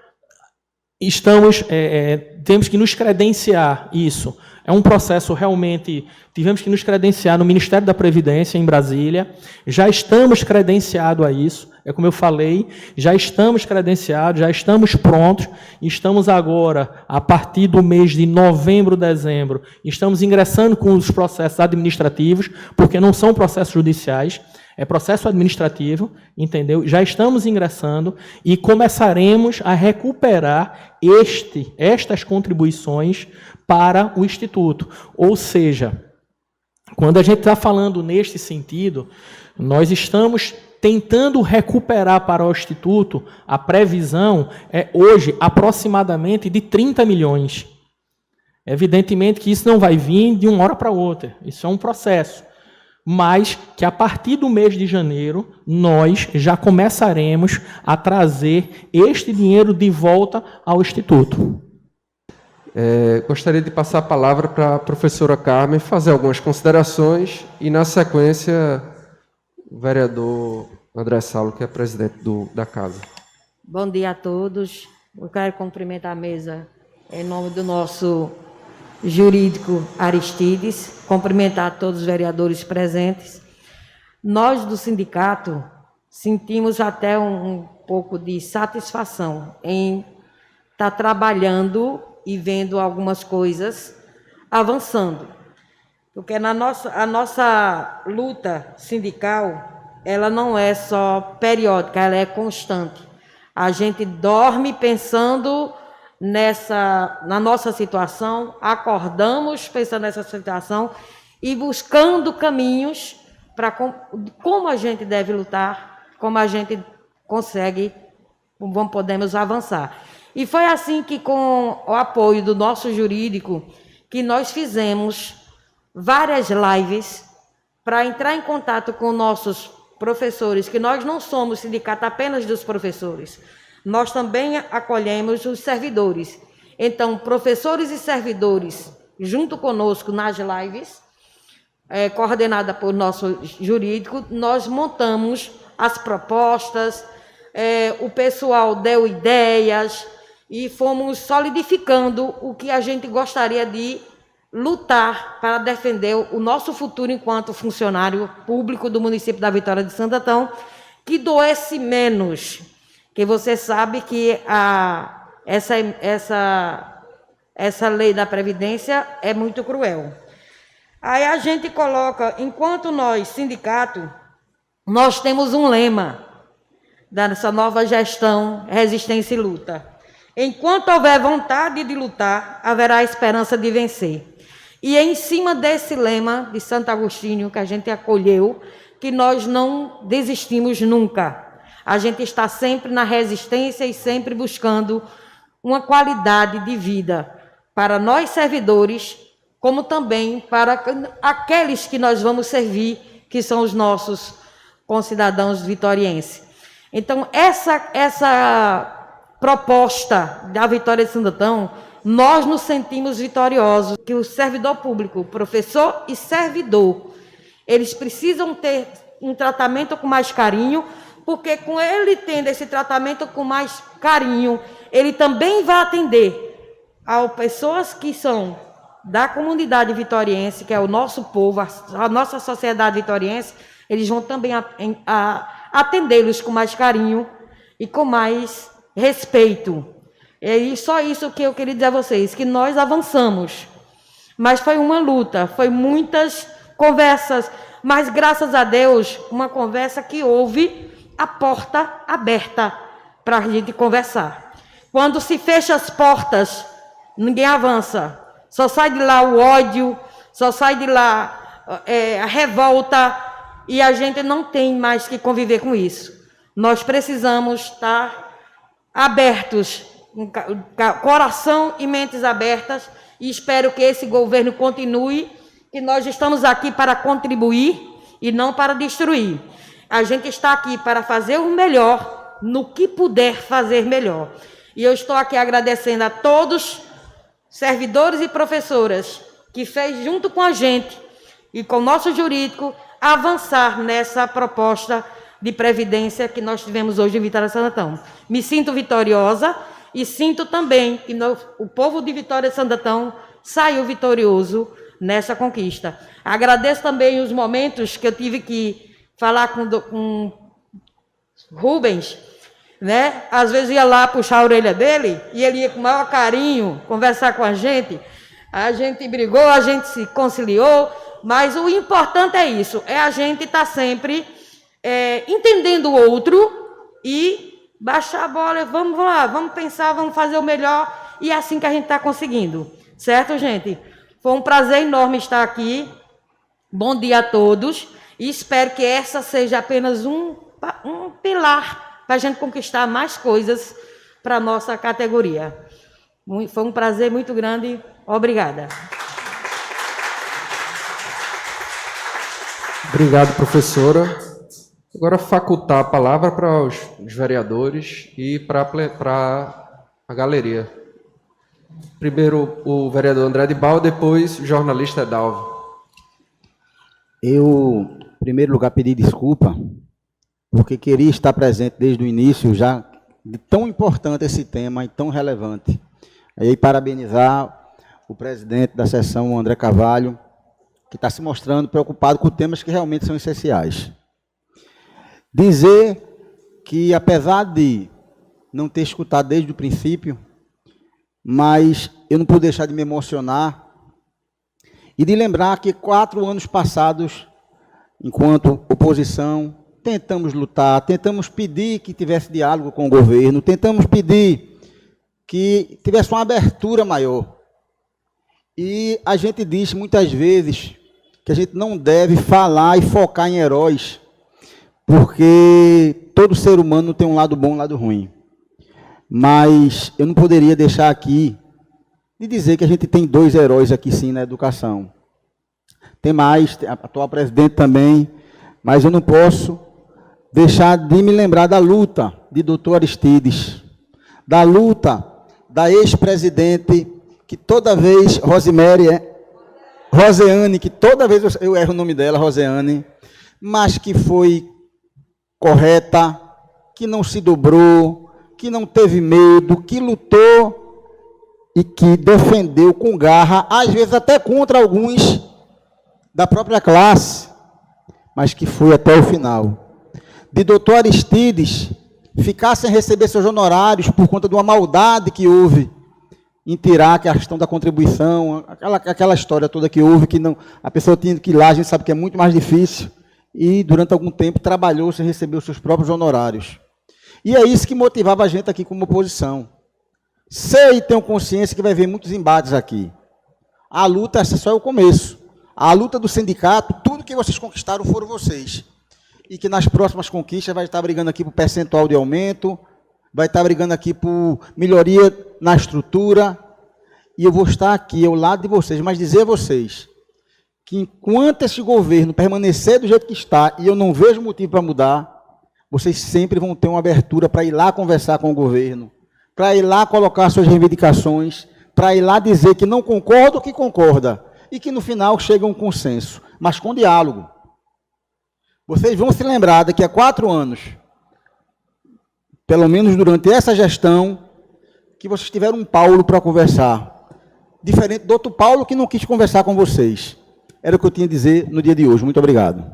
temos que nos credenciar isso. É um processo realmente, tivemos que nos credenciar no Ministério da Previdência, em Brasília, já estamos credenciados a isso, é como eu falei, já estamos credenciados, já estamos prontos, estamos agora, a partir do mês de novembro, dezembro, estamos ingressando com os processos administrativos, porque não são processos judiciais, é processo administrativo, entendeu? Já estamos ingressando e começaremos a recuperar estas contribuições para o Instituto. Ou seja, quando a gente está falando neste sentido, nós estamos tentando recuperar para o Instituto, a previsão é hoje aproximadamente de 30 milhões. Evidentemente que isso não vai vir de uma hora para outra, isso é um processo. Mas que a partir do mês de janeiro, nós já começaremos a trazer este dinheiro de volta ao Instituto. Gostaria de passar a palavra para a professora Carmen fazer algumas considerações e, na sequência, o vereador André Saulo, que é presidente da Casa. Bom dia a todos. Eu quero cumprimentar a mesa em nome do nosso jurídico Aristides, cumprimentar todos os vereadores presentes. Nós, do sindicato, sentimos até um pouco de satisfação em estar trabalhando e vendo algumas coisas avançando. Porque a nossa luta sindical, ela não é só periódica, ela é constante. A gente dorme pensando na nossa situação, acordamos pensando nessa situação e buscando caminhos para como a gente deve lutar, como a gente consegue, como podemos avançar. E foi assim que, com o apoio do nosso jurídico, que nós fizemos várias lives para entrar em contato com nossos professores, que nós não somos sindicato apenas dos professores, nós também acolhemos os servidores. Então, professores e servidores, junto conosco nas lives, coordenada por nosso jurídico, nós montamos as propostas, o pessoal deu ideias e fomos solidificando o que a gente gostaria de lutar para defender o nosso futuro enquanto funcionário público do município da Vitória de Santo Antão, que doesse menos, que você sabe que essa lei da Previdência é muito cruel. Aí a gente coloca, enquanto nós, sindicato, nós temos um lema dessa nova gestão, resistência e luta. Enquanto houver vontade de lutar, haverá esperança de vencer. E é em cima desse lema de Santo Agostinho que a gente acolheu, que nós não desistimos nunca. A gente está sempre na resistência e sempre buscando uma qualidade de vida para nós servidores, como também para aqueles que nós vamos servir, que são os nossos concidadãos vitorienses. Então, essa proposta da Vitória de Santo Antão, nós nos sentimos vitoriosos, que o servidor público, professor e servidor, eles precisam ter um tratamento com mais carinho, porque com ele tendo esse tratamento com mais carinho, ele também vai atender a pessoas que são da comunidade vitoriense, que é o nosso povo, a nossa sociedade vitoriense, eles vão também atendê-los com mais carinho e com mais respeito. E só isso que eu queria dizer a vocês, que nós avançamos. Mas foi uma luta, foi muitas conversas, mas graças a Deus, uma conversa que houve a porta aberta para a gente conversar. Quando se fecha as portas, ninguém avança. Só sai de lá o ódio, só sai de lá a revolta, e a gente não tem mais que conviver com isso. Nós precisamos estar abertos, coração e mentes abertas, e espero que esse governo continue, que nós estamos aqui para contribuir e não para destruir. A gente está aqui para fazer o melhor, no que puder fazer melhor. E eu estou aqui agradecendo a todos, servidores e professoras, que fez junto com a gente e com o nosso jurídico avançar nessa proposta de previdência que nós tivemos hoje em Vitória de Santo Antão. Me sinto vitoriosa e sinto também que o povo de Vitória de Santo Antão saiu vitorioso nessa conquista. Agradeço também os momentos que eu tive que falar com Rubens, né? Às vezes ia lá puxar a orelha dele e ele ia com o maior carinho conversar com a gente brigou, a gente se conciliou, mas o importante é isso, é a gente estar sempre entendendo o outro e baixar a bola, vamos lá, vamos pensar, vamos fazer o melhor, e é assim que a gente está conseguindo, certo, gente? Foi um prazer enorme estar aqui, bom dia a todos, e espero que essa seja apenas um pilar para a gente conquistar mais coisas para a nossa categoria. Foi um prazer muito grande, obrigada. Obrigado, professora. Agora facultar a palavra para os vereadores e para a galeria. Primeiro o vereador André de Bal, depois o jornalista Edalvo. Eu, em primeiro lugar, pedi desculpa, porque queria estar presente desde o início, já de tão importante esse tema e tão relevante. E parabenizar o presidente da sessão, André Carvalho, que está se mostrando preocupado com temas que realmente são essenciais. Dizer que, apesar de não ter escutado desde o princípio, mas eu não pude deixar de me emocionar e de lembrar que 4 anos passados, enquanto oposição, tentamos lutar, tentamos pedir que tivesse diálogo com o governo, tentamos pedir que tivesse uma abertura maior. E a gente diz muitas vezes que a gente não deve falar e focar em heróis, porque todo ser humano tem um lado bom e um lado ruim. Mas eu não poderia deixar aqui de dizer que a gente tem 2 heróis aqui sim na educação. Tem mais, tem a atual presidente também, mas eu não posso deixar de me lembrar da luta de Dr. Aristides, da luta da ex-presidente, que toda vez, Roseane, que toda vez eu erro o nome dela, Roseane, mas que foi correta, que não se dobrou, que não teve medo, que lutou e que defendeu com garra, às vezes até contra alguns da própria classe, mas que foi até o final. De doutor Aristides ficar sem receber seus honorários por conta de uma maldade que houve em tirar a questão da contribuição, aquela história toda que houve, que não, a pessoa tinha que ir lá, a gente sabe que é muito mais difícil, e durante algum tempo trabalhou sem receber os seus próprios honorários. E é isso que motivava a gente aqui como oposição. Sei e tenho consciência que vai haver muitos embates aqui. A luta, essa só é o começo. A luta do sindicato, tudo que vocês conquistaram foram vocês. E que nas próximas conquistas vai estar brigando aqui por percentual de aumento, vai estar brigando aqui por melhoria na estrutura. E eu vou estar aqui ao lado de vocês, mas dizer a vocês que enquanto esse governo permanecer do jeito que está, e eu não vejo motivo para mudar, vocês sempre vão ter uma abertura para ir lá conversar com o governo, para ir lá colocar suas reivindicações, para ir lá dizer que não concorda ou que concorda, e que no final chega a um consenso, mas com diálogo. Vocês vão se lembrar daqui a 4 anos, pelo menos durante essa gestão, que vocês tiveram um Paulo para conversar, diferente do outro Paulo que não quis conversar com vocês. Era o que eu tinha a dizer no dia de hoje. Muito obrigado.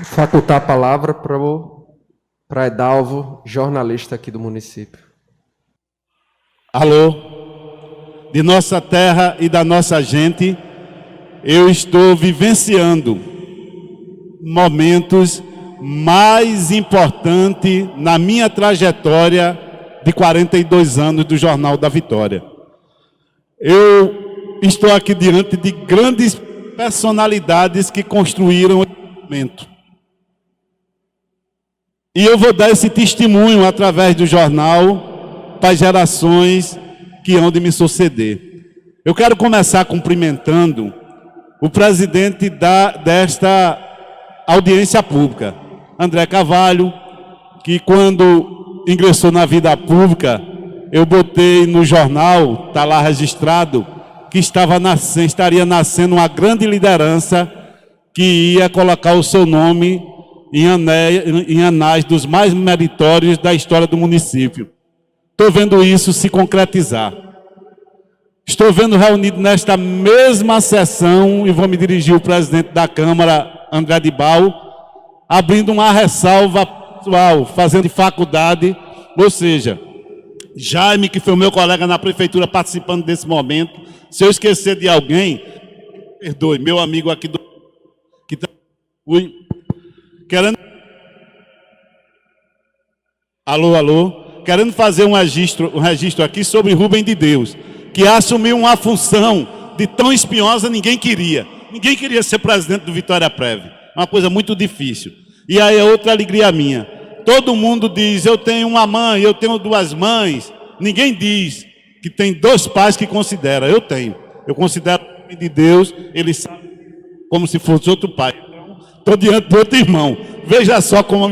Facultar a palavra para Edalvo, jornalista aqui do município. Alô, de nossa terra e da nossa gente, eu estou vivenciando momentos mais importantes na minha trajetória de 42 anos do Jornal da Vitória. Eu estou aqui diante de grandes personalidades que construíram esse momento. E eu vou dar esse testemunho através do jornal para as gerações que hão de me suceder. Eu quero começar cumprimentando o presidente desta audiência pública, André Carvalho, que quando ingressou na vida pública, eu botei no jornal, está lá registrado, que estaria nascendo uma grande liderança que ia colocar o seu nome em anais dos mais meritórios da história do município. Estou vendo isso se concretizar. Estou vendo reunido nesta mesma sessão, e vou me dirigir ao presidente da Câmara, André de Bal, abrindo uma ressalva pessoal, fazendo de faculdade, ou seja, Jaime, que foi o meu colega na prefeitura participando desse momento, se eu esquecer de alguém, perdoe, meu amigo aqui do... que está querendo... Alô? Querendo fazer um registro aqui sobre Rubem de Deus, que assumiu uma função de tão espinhosa, ninguém queria. Ninguém queria ser presidente do Vitória Prev. Uma coisa muito difícil. E aí é outra alegria minha. Todo mundo diz, eu tenho uma mãe, eu tenho duas mães. Ninguém diz que tem dois pais que considera. Eu tenho. Eu considero o Rubem de Deus, ele sabe como se fosse outro pai. Estou diante do outro irmão. Veja só como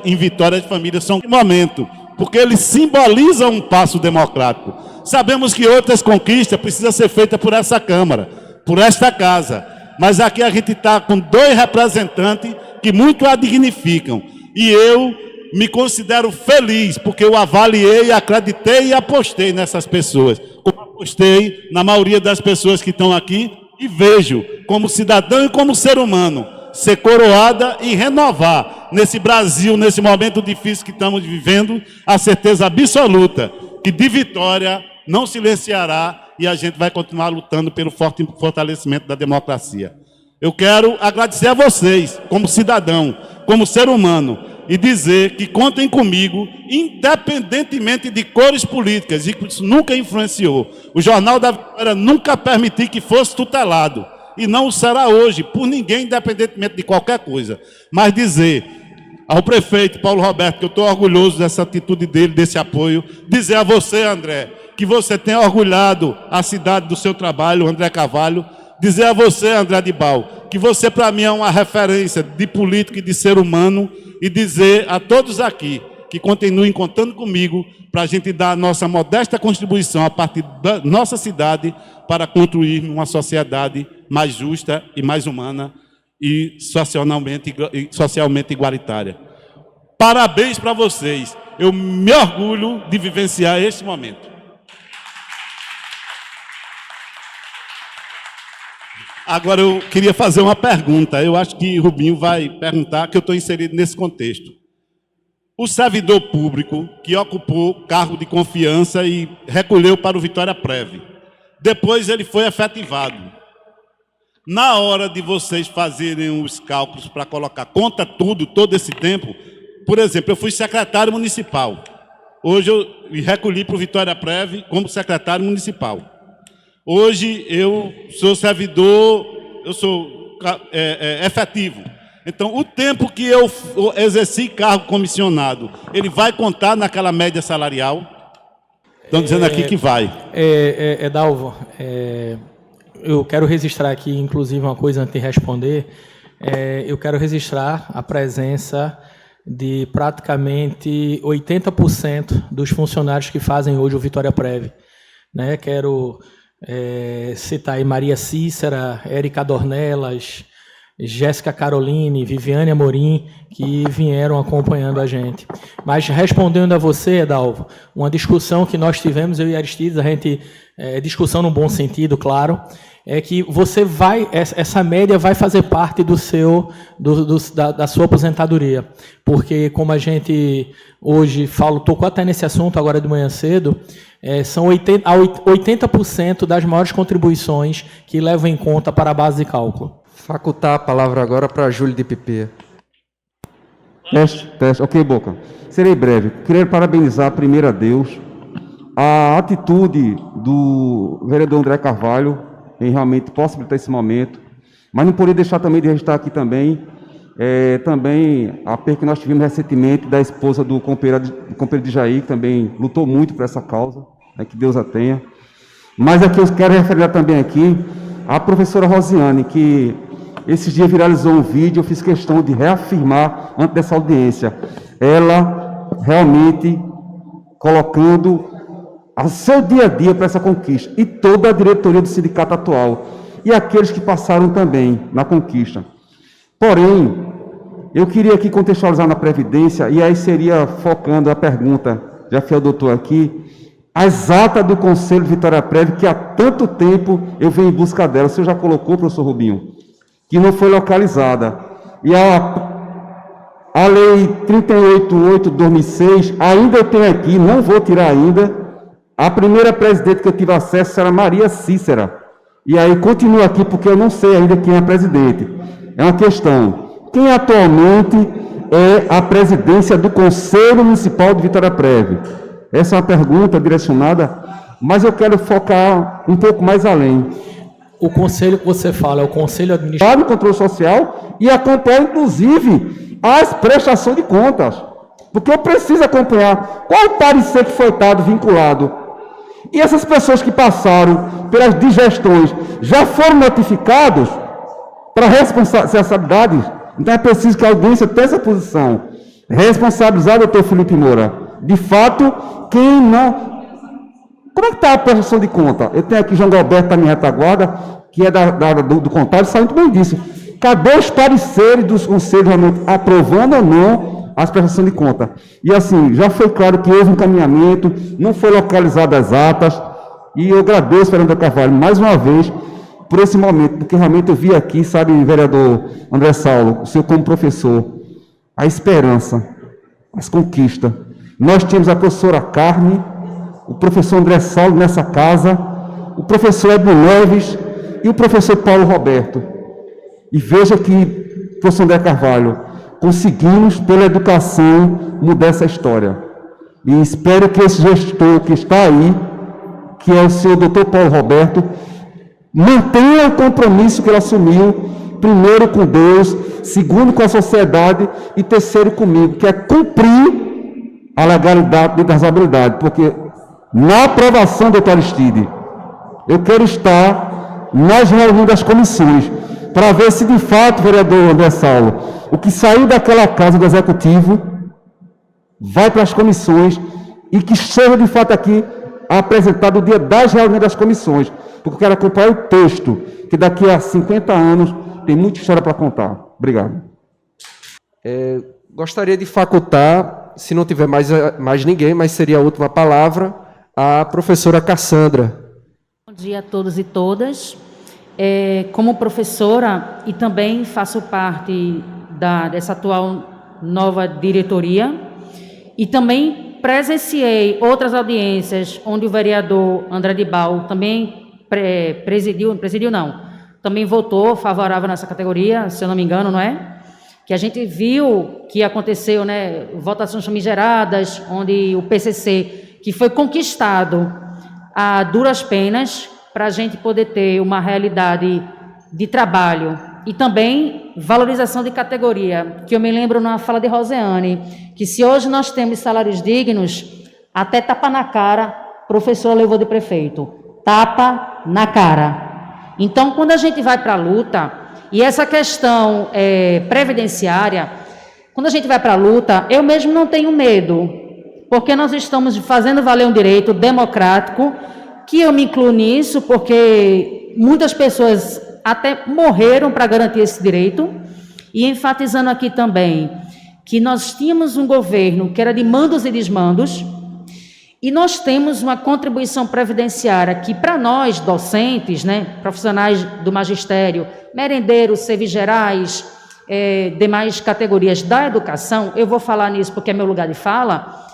em Vitória as famílias são um momento, porque ele simboliza um passo democrático. Sabemos que outras conquistas precisam ser feitas por essa Câmara, por esta casa. Mas aqui a gente está com dois representantes que muito a dignificam. E eu me considero feliz, porque eu avaliei, acreditei e apostei nessas pessoas. Como apostei na maioria das pessoas que estão aqui e vejo, como cidadão e como ser humano, ser coroada e renovar nesse Brasil, nesse momento difícil que estamos vivendo, a certeza absoluta que de Vitória não silenciará e a gente vai continuar lutando pelo fortalecimento da democracia. Eu quero agradecer a vocês, como cidadão, como ser humano, e dizer que contem comigo, independentemente de cores políticas, e que isso nunca influenciou. O Jornal da Vitória nunca permitiu que fosse tutelado, e não o será hoje, por ninguém, independentemente de qualquer coisa. Mas dizer ao prefeito Paulo Roberto que eu estou orgulhoso dessa atitude dele, desse apoio, dizer a você, André, que você tem orgulhado a cidade do seu trabalho, André Carvalho, dizer a você, André de Bal, que você para mim é uma referência de político e de ser humano, e dizer a todos aqui que continuem contando comigo para a gente dar a nossa modesta contribuição a partir da nossa cidade para construir uma sociedade mais justa e mais humana e socialmente igualitária. Parabéns para vocês. Eu me orgulho de vivenciar este momento. Agora eu queria fazer uma pergunta. Eu acho que Rubinho vai perguntar, que eu estou inserido nesse contexto. O servidor público que ocupou cargo de confiança e recolheu para o Vitória Prev, depois ele foi efetivado. Na hora de vocês fazerem os cálculos para colocar, conta tudo, todo esse tempo, por exemplo, eu fui secretário municipal. Hoje eu me recolhi para o Vitória Prev como secretário municipal. Hoje eu sou servidor, eu sou efetivo. Então, o tempo que eu exerci cargo comissionado, ele vai contar naquela média salarial? Estão dizendo aqui que vai. Dalvo, eu quero registrar aqui, inclusive, uma coisa antes de responder. Eu quero registrar a presença de praticamente 80% dos funcionários que fazem hoje o Vitória Prev. Né? Quero citar aí Maria Cícera, Érica Dornelas, Jéssica Caroline, Viviane Amorim, que vieram acompanhando a gente. Mas respondendo a você, Dalvo, uma discussão que nós tivemos, eu e Aristides, a gente, discussão no bom sentido, claro, é que você vai, essa média vai fazer parte da sua aposentadoria, porque como a gente hoje tocou até nesse assunto agora de manhã cedo, são 80% das maiores contribuições que levam em conta para a base de cálculo. Facultar a palavra agora para Júlio de Pipê. Teste. Ok, Boca. Serei breve. Queria parabenizar primeiro a Deus a atitude do vereador André Carvalho em realmente possibilitar esse momento, mas não poderia deixar também de registrar aqui também a perda que nós tivemos recentemente da esposa do companheiro de Jair, que também lutou muito por essa causa, né, que Deus a tenha. Mas aqui eu quero referir também aqui a professora Rosiane, que esses dias viralizou um vídeo, eu fiz questão de reafirmar antes dessa audiência, ela realmente colocando o seu dia a dia para essa conquista, e toda a diretoria do sindicato atual, e aqueles que passaram também na conquista. Porém, eu queria aqui contextualizar na Previdência, e aí seria focando a pergunta, já que é o doutor aqui, as atas do Conselho Vitória Prévia, que há tanto tempo eu venho em busca dela. O senhor já colocou, professor Rubinho, que não foi localizada. E a Lei 388 de 2006, ainda eu tenho aqui, não vou tirar ainda. A primeira presidente que eu tive acesso era Maria Cícera. E aí continua aqui, porque eu não sei ainda quem é a presidente. É uma questão. Quem atualmente é a presidência do Conselho Municipal de Vitória Prévia? Essa é uma pergunta direcionada, mas eu quero focar um pouco mais além. O conselho que você fala é o Conselho Administrativo. Para o controle social e acompanhar, inclusive, as prestações de contas. Porque eu preciso acompanhar qual o parecer que foi dado vinculado. E essas pessoas que passaram pelas digestões já foram notificados para responsabilidades. Então é preciso que a audiência tenha essa posição. Responsabilizar o doutor Felipe Moura. De fato, quem não... Como é que está a prestação de conta? Eu tenho aqui João Galberto na minha retaguarda, que é do contábil, sabe muito bem disso. Cadê os pareceres dos conselhos realmente aprovando ou não as prestações de conta? E assim, já foi claro que houve um encaminhamento, não foi localizado as atas, e eu agradeço, Fernando Carvalho, mais uma vez, por esse momento, porque realmente eu vi aqui, sabe, vereador André Saulo, o senhor como professor, a esperança, as conquistas. Nós tínhamos a professora Carme, o professor André Saulo nessa casa, o professor Edmo Neves e o professor Paulo Roberto. E veja que, professor André Carvalho, conseguimos, pela educação, mudar essa história. E espero que esse gestor que está aí, que é o senhor doutor Paulo Roberto, mantenha o compromisso que ele assumiu, primeiro com Deus, segundo com a sociedade e terceiro comigo, que é cumprir a legalidade e responsabilidade, porque na aprovação, doutor Aristide, eu quero estar nas reuniões das comissões, para ver se de fato, vereador André Saulo, o que saiu daquela casa do Executivo vai para as comissões e que seja de fato aqui apresentado o dia das reuniões das comissões, porque eu quero acompanhar o texto, que daqui a 50 anos tem muita história para contar. Obrigado. Gostaria de facultar, se não tiver mais ninguém, mas seria a última palavra, a professora Cassandra. Bom dia a todos e todas. Como professora, e também faço parte dessa atual nova diretoria, e também presenciei outras audiências onde o vereador André de Bal também também votou favorável nessa categoria, se eu não me engano, não é? Que a gente viu que aconteceu, né, votações famigeradas, onde o PCC, que foi conquistado a duras penas, para a gente poder ter uma realidade de trabalho e também valorização de categoria, que eu me lembro na fala de Roseane, que se hoje nós temos salários dignos, até tapa na cara, professor levou de prefeito, tapa na cara. Então, quando a gente vai para a luta, e essa questão previdenciária, quando a gente vai para a luta, eu mesmo não tenho medo, porque nós estamos fazendo valer um direito democrático, que eu me incluo nisso, porque muitas pessoas até morreram para garantir esse direito, e enfatizando aqui também que nós tínhamos um governo que era de mandos e desmandos, e nós temos uma contribuição previdenciária que, para nós, docentes, né, profissionais do magistério, merendeiros, serviços gerais, demais categorias da educação, eu vou falar nisso porque é meu lugar de fala,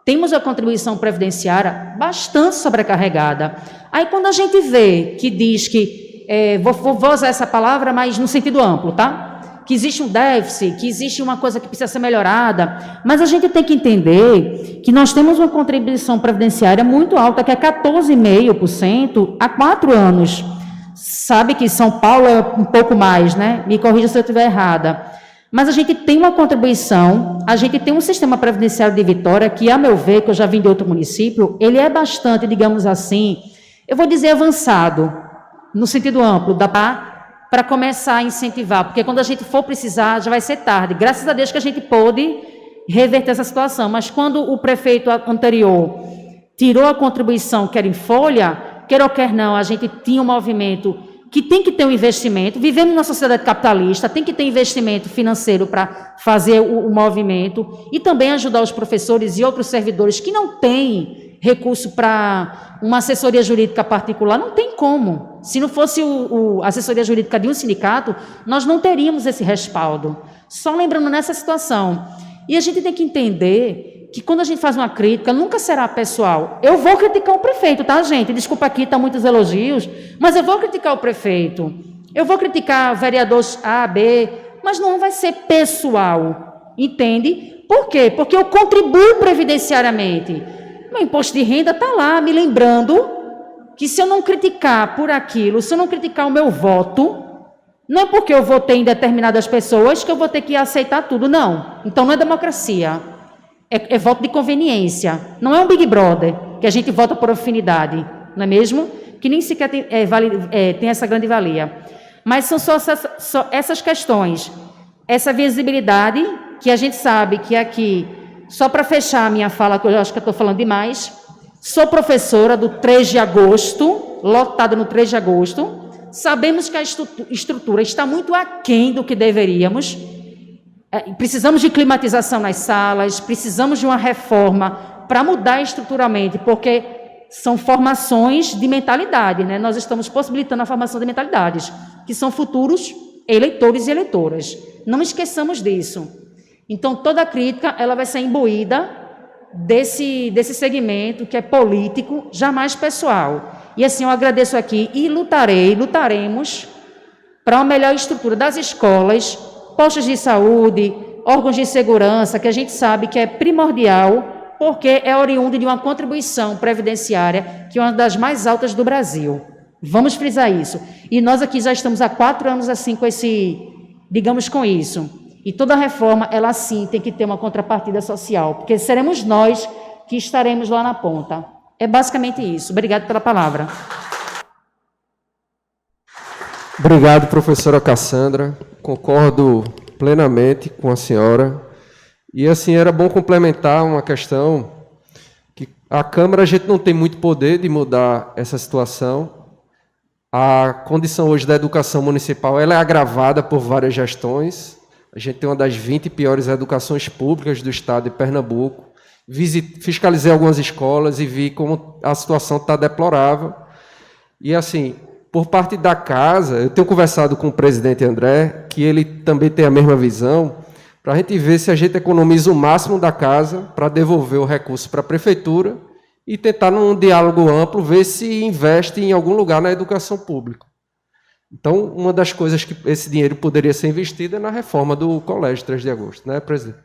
temos a contribuição previdenciária bastante sobrecarregada. Aí, quando a gente vê que diz que, vou usar essa palavra, mas no sentido amplo, tá? Que existe um déficit, que existe uma coisa que precisa ser melhorada, mas a gente tem que entender que nós temos uma contribuição previdenciária muito alta, que é 14,5% há 4 anos. Sabe que São Paulo é um pouco mais, né? Me corrija se eu estiver errada. Mas a gente tem uma contribuição, a gente tem um sistema previdenciário de Vitória que, a meu ver, que eu já vim de outro município, ele é bastante, digamos assim, eu vou dizer avançado, no sentido amplo, para começar a incentivar, porque quando a gente for precisar, já vai ser tarde. Graças a Deus que a gente pôde reverter essa situação, mas quando o prefeito anterior tirou a contribuição que era em folha, quer ou quer não, a gente tinha um movimento que tem que ter um investimento, vivemos numa sociedade capitalista, tem que ter investimento financeiro para fazer o movimento e também ajudar os professores e outros servidores que não têm recurso para uma assessoria jurídica particular, não tem como. Se não fosse a assessoria jurídica de um sindicato, nós não teríamos esse respaldo. Só lembrando nessa situação. E a gente tem que entender que quando a gente faz uma crítica, nunca será pessoal. Eu vou criticar o prefeito, tá, gente? Desculpa aqui, tá muitos elogios, mas eu vou criticar o prefeito. Eu vou criticar vereadores A, B, mas não vai ser pessoal, entende? Por quê? Porque eu contribuo previdenciariamente. Meu imposto de renda está lá, me lembrando que se eu não criticar por aquilo, se eu não criticar o meu voto, não é porque eu votei em determinadas pessoas que eu vou ter que aceitar tudo, não. Então não é democracia. É voto de conveniência. Não é um Big Brother, que a gente vota por afinidade, não é mesmo? Que nem sequer tem essa grande valia. Mas são só essas questões. Essa visibilidade, que a gente sabe que aqui, só para fechar a minha fala, que eu acho que eu estou falando demais, sou professora do 3 de agosto, lotada no 3 de agosto. Sabemos que a estrutura está muito aquém do que deveríamos. Precisamos de climatização nas salas, precisamos de uma reforma para mudar estruturalmente, porque são formações de mentalidade, né? Nós estamos possibilitando a formação de mentalidades, que são futuros eleitores e eleitoras. Não esqueçamos disso. Então, toda crítica ela vai ser imbuída desse segmento que é político, jamais pessoal. E assim, eu agradeço aqui e lutaremos para uma melhor estrutura das escolas, postos de saúde, órgãos de segurança, que a gente sabe que é primordial, porque é oriundo de uma contribuição previdenciária que é uma das mais altas do Brasil. Vamos frisar isso. E nós aqui já estamos há 4 anos assim com com isso. E toda reforma, ela sim tem que ter uma contrapartida social, porque seremos nós que estaremos lá na ponta. É basicamente isso. Obrigado pela palavra. Obrigado, professora Cassandra. Concordo plenamente com a senhora. E assim, era bom complementar uma questão que a Câmara, a gente não tem muito poder de mudar essa situação. A condição hoje da educação municipal ela é agravada por várias gestões. A gente tem uma das 20 piores educações públicas do estado de Pernambuco. Fiscalizei algumas escolas e vi como a situação está deplorável. E assim, por parte da casa, eu tenho conversado com o presidente André, que ele também tem a mesma visão, para a gente ver se a gente economiza o máximo da casa para devolver o recurso para a prefeitura e tentar, num diálogo amplo, ver se investe em algum lugar na educação pública. Então, uma das coisas que esse dinheiro poderia ser investido é na reforma do Colégio 3 de agosto, né, presidente?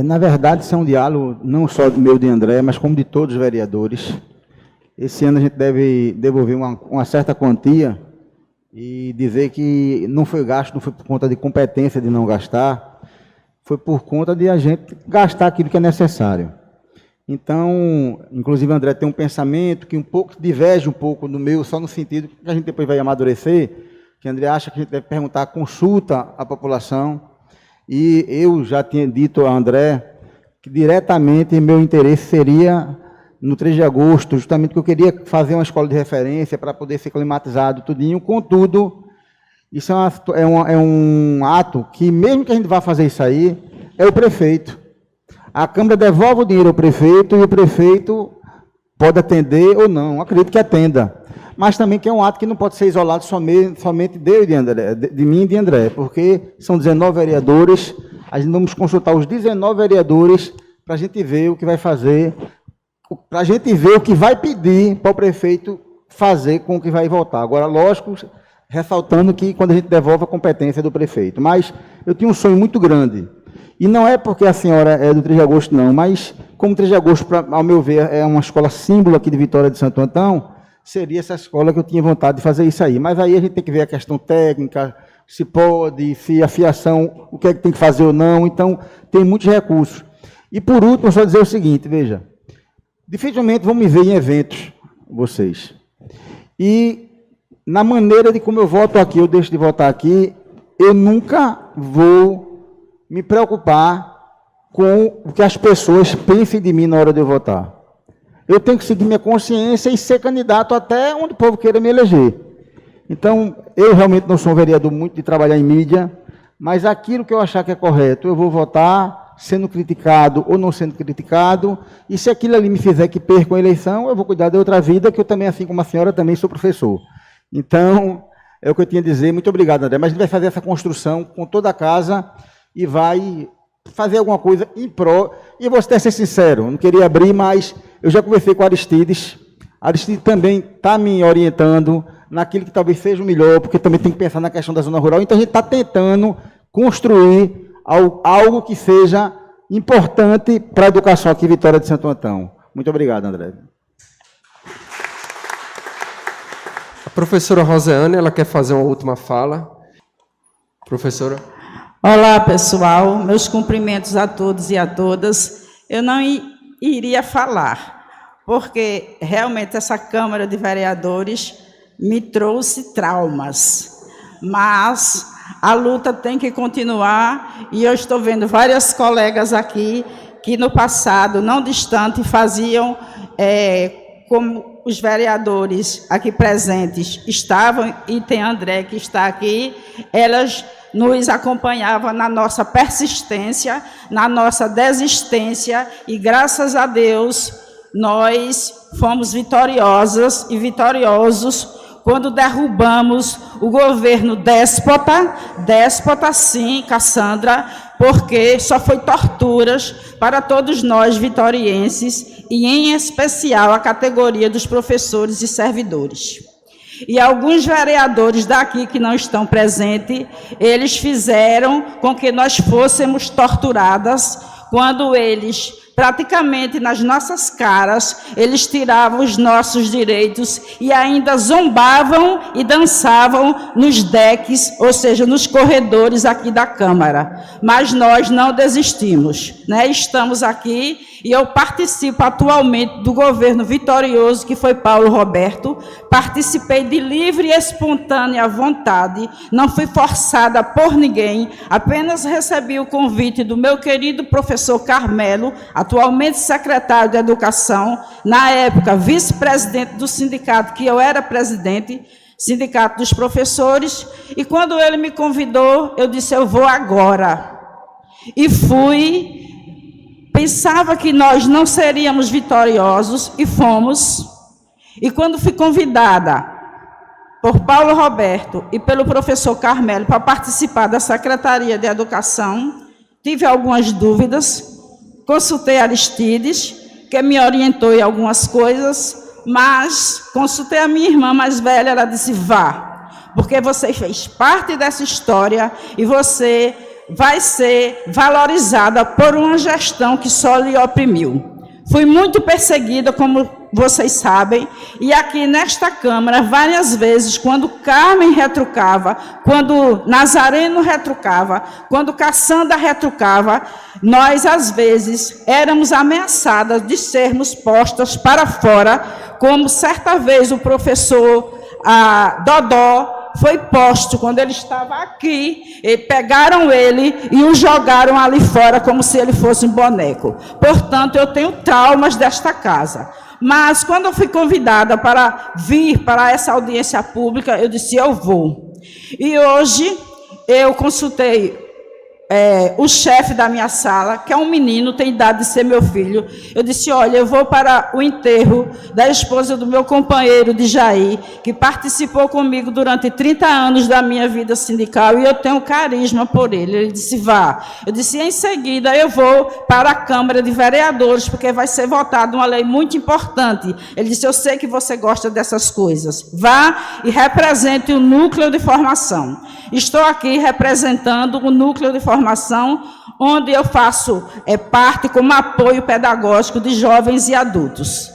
Na verdade, isso é um diálogo não só meu de André, mas como de todos os vereadores. Esse ano a gente deve devolver uma certa quantia e dizer que não foi gasto, não foi por conta de competência de não gastar, foi por conta de a gente gastar aquilo que é necessário. Então, inclusive, André tem um pensamento que diverge um pouco do meu, só no sentido que a gente depois vai amadurecer, que André acha que a gente deve perguntar, consulta à população, e eu já tinha dito a André que diretamente meu interesse seria no 3 de agosto, justamente porque eu queria fazer uma escola de referência para poder ser climatizado tudinho. Contudo, isso é um ato que, mesmo que a gente vá fazer isso aí, é o prefeito. A Câmara devolve o dinheiro ao prefeito e o prefeito pode atender ou não, acredito que atenda. Mas também que é um ato que não pode ser isolado somente de mim e de André, porque são 19 vereadores, a gente vamos consultar os 19 vereadores para a gente ver o que vai fazer, para a gente ver o que vai pedir para o prefeito fazer com o que vai votar. Agora, lógico, ressaltando que quando a gente devolve a competência do prefeito. Mas eu tinha um sonho muito grande. E não é porque a senhora é do 3 de agosto, não, mas como 3 de agosto, ao meu ver, é uma escola símbolo aqui de Vitória de Santo Antão, seria essa escola que eu tinha vontade de fazer isso aí. Mas aí a gente tem que ver a questão técnica, se pode, se a fiação, o que é que tem que fazer ou não. Então, tem muitos recursos. E, por último, só dizer o seguinte, veja, dificilmente vão me ver em eventos, vocês. E, na maneira de como eu voto aqui, eu deixo de votar aqui, eu nunca vou me preocupar com o que as pessoas pensem de mim na hora de eu votar. eu tenho que seguir minha consciência e ser candidato até onde o povo queira me eleger. Então, eu realmente não sou um vereador muito de trabalhar em mídia, mas aquilo que eu achar que é correto, eu vou votar, sendo criticado ou não sendo criticado, e se aquilo ali me fizer que perca a eleição, eu vou cuidar de outra vida, que eu também, assim como a senhora, também sou professor. Então, é o que eu tinha a dizer. Muito obrigado, André. Mas a gente vai fazer essa construção com toda a casa e vai fazer alguma coisa em prol. E eu vou até ser sincero, não queria abrir, mas eu já conversei com a Aristides. A Aristides também está me orientando naquilo que talvez seja o melhor, porque também tem que pensar na questão da zona rural. Então, a gente está tentando construir algo que seja importante para a educação aqui em Vitória de Santo Antão. Muito obrigado, André. A professora Roseane, ela quer fazer uma última fala. Professora. Olá, pessoal. Meus cumprimentos a todos e a todas. Eu não iria falar, porque realmente essa Câmara de Vereadores me trouxe traumas. Mas a luta tem que continuar e eu estou vendo várias colegas aqui que no passado, não distante, faziam como os vereadores aqui presentes estavam, e tem André que está aqui, elas nos acompanhavam na nossa persistência, na nossa desistência, e graças a Deus nós fomos vitoriosas e vitoriosos quando derrubamos o governo déspota sim, Cassandra, porque só foi torturas para todos nós vitorienses, e em especial a categoria dos professores e servidores. E alguns vereadores daqui que não estão presentes, eles fizeram com que nós fôssemos torturadas, quando eles, praticamente nas nossas caras, eles tiravam os nossos direitos e ainda zombavam e dançavam nos decks, ou seja, nos corredores aqui da Câmara. Mas nós não desistimos, né? Estamos aqui e eu participo atualmente do governo vitorioso, que foi Paulo Roberto. Participei de livre e espontânea vontade, não fui forçada por ninguém, apenas recebi o convite do meu querido professor Carmelo, atualmente secretário de Educação, na época vice-presidente do sindicato, que eu era presidente, Sindicato dos Professores, e quando ele me convidou, eu disse, eu vou agora. E fui. Pensava que nós não seríamos vitoriosos, e fomos. E quando fui convidada por Paulo Roberto e pelo professor Carmelo para participar da Secretaria de Educação, tive algumas dúvidas, consultei Aristides, que me orientou em algumas coisas, mas consultei a minha irmã mais velha, ela disse, vá, porque você fez parte dessa história e você vai ser valorizada por uma gestão que só lhe oprimiu. Fui muito perseguida, como vocês sabem, e aqui nesta Câmara, várias vezes, quando Carmen retrucava, quando Nazareno retrucava, quando Cassandra retrucava, nós, às vezes, éramos ameaçadas de sermos postas para fora, como certa vez o professor Dodó foi posto, quando ele estava aqui, e pegaram ele e o jogaram ali fora, como se ele fosse um boneco. Portanto, eu tenho traumas desta casa. Mas, quando eu fui convidada para vir para essa audiência pública, eu disse, eu vou. E hoje, eu consultei o chefe da minha sala, que é um menino, tem idade de ser meu filho. Eu disse, olha, eu vou para o enterro da esposa do meu companheiro de Jair, que participou comigo durante 30 anos da minha vida sindical, e eu tenho carisma por ele. Ele disse, vá. Eu disse, em seguida eu vou para a Câmara de Vereadores, porque vai ser votada uma lei muito importante. Ele disse, eu sei que você gosta dessas coisas. Vá e represente o núcleo de formação. Estou aqui representando o núcleo de formação, onde eu faço parte como apoio pedagógico de jovens e adultos.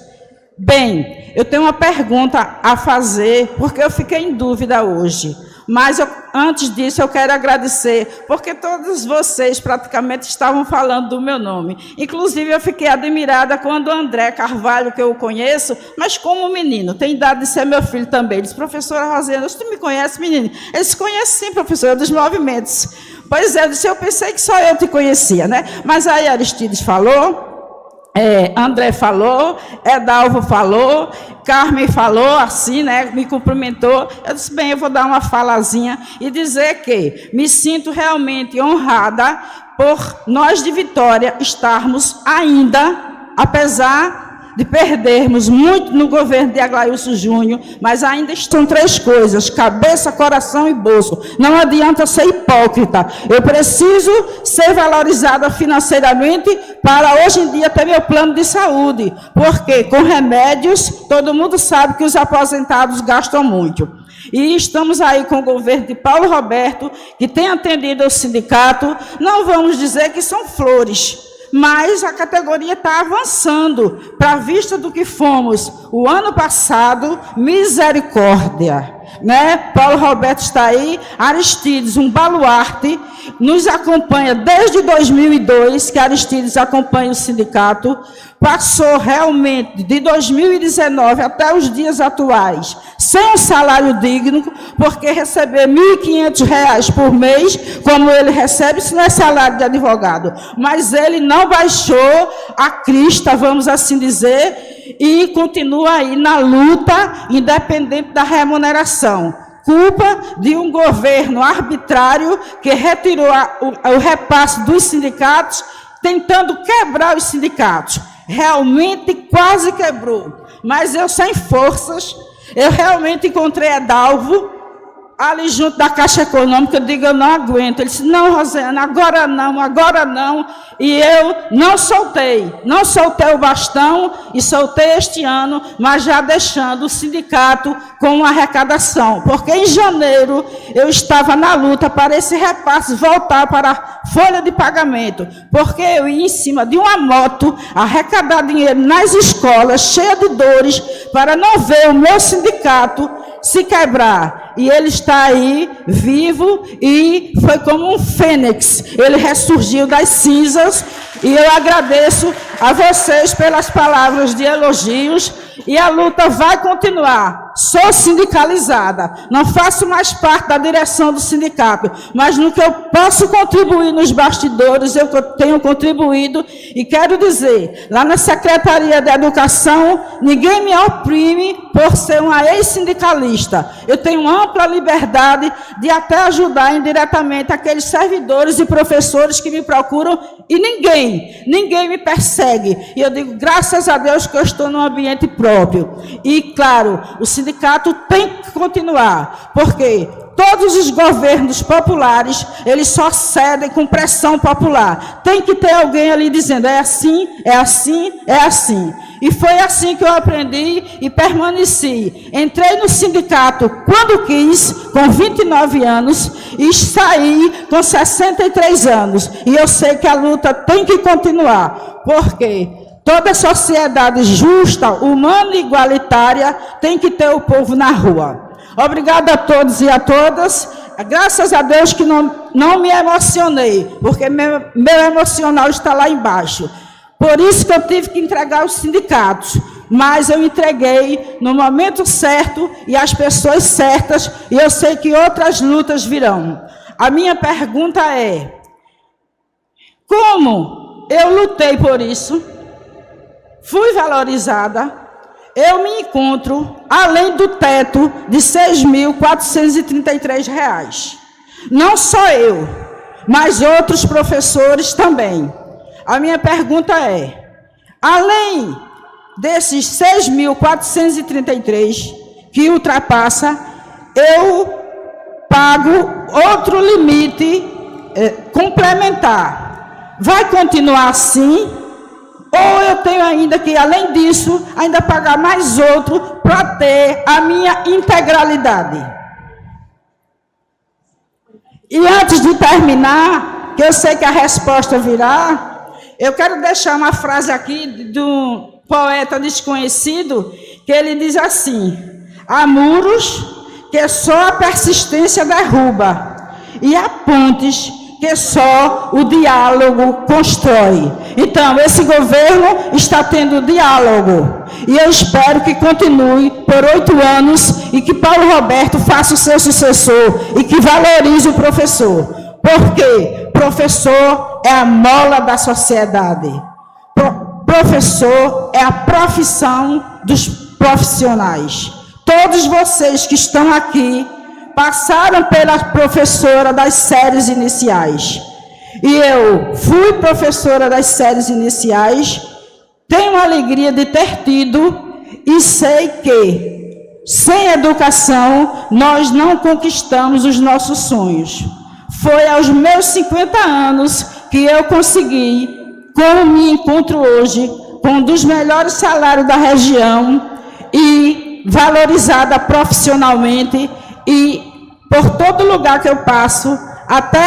Bem, eu tenho uma pergunta a fazer, porque eu fiquei em dúvida hoje. Mas, antes disso, eu quero agradecer, porque todos vocês praticamente estavam falando do meu nome. Inclusive, eu fiquei admirada quando o André Carvalho, que eu conheço, mas como menino, tem idade de ser meu filho também. Ele disse, professora Rosena, você me conhece, menino? Ele disse, conhece sim, professora, dos movimentos. Pois é, eu pensei que só eu te conhecia, né? Mas aí Aristides falou, André falou, Edalvo falou, Carmen falou assim, né, me cumprimentou. Eu disse, bem, eu vou dar uma falazinha e dizer que me sinto realmente honrada por nós de Vitória estarmos ainda, apesar de perdermos muito no governo de Aglailson Júnior, mas ainda estão 3 coisas: cabeça, coração e bolso. Não adianta ser hipócrita. Eu preciso ser valorizada financeiramente para hoje em dia ter meu plano de saúde, porque com remédios, todo mundo sabe que os aposentados gastam muito. E estamos aí com o governo de Paulo Roberto, que tem atendido ao sindicato. Não vamos dizer que são flores, mas a categoria está avançando para a vista do que fomos o ano passado. Misericórdia, né? Paulo Roberto está aí, Aristides, um baluarte, nos acompanha desde 2002, que Aristides acompanha o sindicato, passou realmente de 2019 até os dias atuais sem um salário digno, porque receber R$ 1.500 por mês, como ele recebe, isso não é salário de advogado, mas ele não baixou a crista, vamos assim dizer, e continua aí na luta, independente da remuneração. Culpa de um governo arbitrário que retirou o repasse dos sindicatos, tentando quebrar os sindicatos. Realmente quase quebrou. Mas eu, sem forças, eu realmente encontrei Edalvo ali junto da Caixa Econômica. Eu digo, eu não aguento. Ele disse, não, Rosiana, agora não. E eu não soltei o bastão e soltei este ano, mas já deixando o sindicato com uma arrecadação. Porque em janeiro eu estava na luta para esse repasse voltar para a folha de pagamento. Porque eu ia em cima de uma moto arrecadar dinheiro nas escolas, cheia de dores, para não ver o meu sindicato se quebrar. E ele está aí, vivo, e foi como um fênix. Ele ressurgiu das cinzas, e eu agradeço a vocês pelas palavras de elogios, e a luta vai continuar. Sou sindicalizada, não faço mais parte da direção do sindicato, mas no que eu posso contribuir nos bastidores, eu tenho contribuído, e quero dizer, lá na Secretaria de Educação, ninguém me oprime por ser uma ex-sindicalista. Eu tenho ampla liberdade de até ajudar indiretamente aqueles servidores e professores que me procuram, e ninguém me persegue. E eu digo, graças a Deus que eu estou num ambiente próprio. E, claro, o sindicato tem que continuar, porque todos os governos populares, eles só cedem com pressão popular. Tem que ter alguém ali dizendo, é assim, é assim, é assim. E foi assim que eu aprendi e permaneci. Entrei no sindicato quando quis, com 29 anos, e saí com 63 anos. E eu sei que a luta tem que continuar, porque toda sociedade justa, humana e igualitária tem que ter o povo na rua. Obrigada a todos e a todas. Graças a Deus que não me emocionei, porque meu emocional está lá embaixo. Por isso que eu tive que entregar os sindicatos. Mas eu entreguei no momento certo e as pessoas certas, e eu sei que outras lutas virão. A minha pergunta é, como eu lutei por isso, fui valorizada, eu me encontro além do teto de R$ 6.433. Não só eu, mas outros professores também. A minha pergunta é, além desses 6.433 que ultrapassa, eu pago outro limite complementar. Vai continuar assim? Ou eu tenho ainda que, além disso, ainda pagar mais outro para ter a minha integralidade? E antes de terminar, que eu sei que a resposta virá, eu quero deixar uma frase aqui de um poeta desconhecido, que ele diz assim, há muros que só a persistência derruba, e há pontes que só o diálogo constrói. Então, esse governo está tendo diálogo, e eu espero que continue por 8 anos, e que Paulo Roberto faça o seu sucessor, e que valorize o professor, porque professor é a mola da sociedade. professor é a profissão dos profissionais. Todos vocês que estão aqui passaram pela professora das séries iniciais. E eu fui professora das séries iniciais, tenho a alegria de ter tido e sei que sem educação nós não conquistamos os nossos sonhos. Foi aos meus 50 anos que eu consegui, como me encontro hoje, com um dos melhores salários da região e valorizada profissionalmente, e por todo lugar que eu passo, até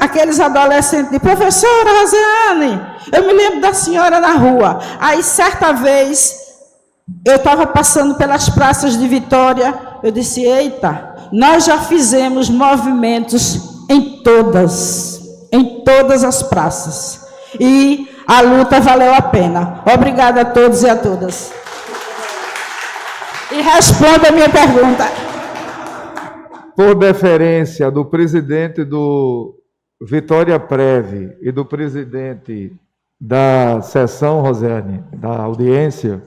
aqueles adolescentes de professora Rosiane, eu me lembro da senhora na rua. Aí, certa vez, eu estava passando pelas praças de Vitória, eu disse, eita, nós já fizemos movimentos em todas as praças. E a luta valeu a pena. Obrigada a todos e a todas. E responda a minha pergunta. Por deferência do presidente do Vitória Prev e do presidente da sessão, Rosiane, da audiência,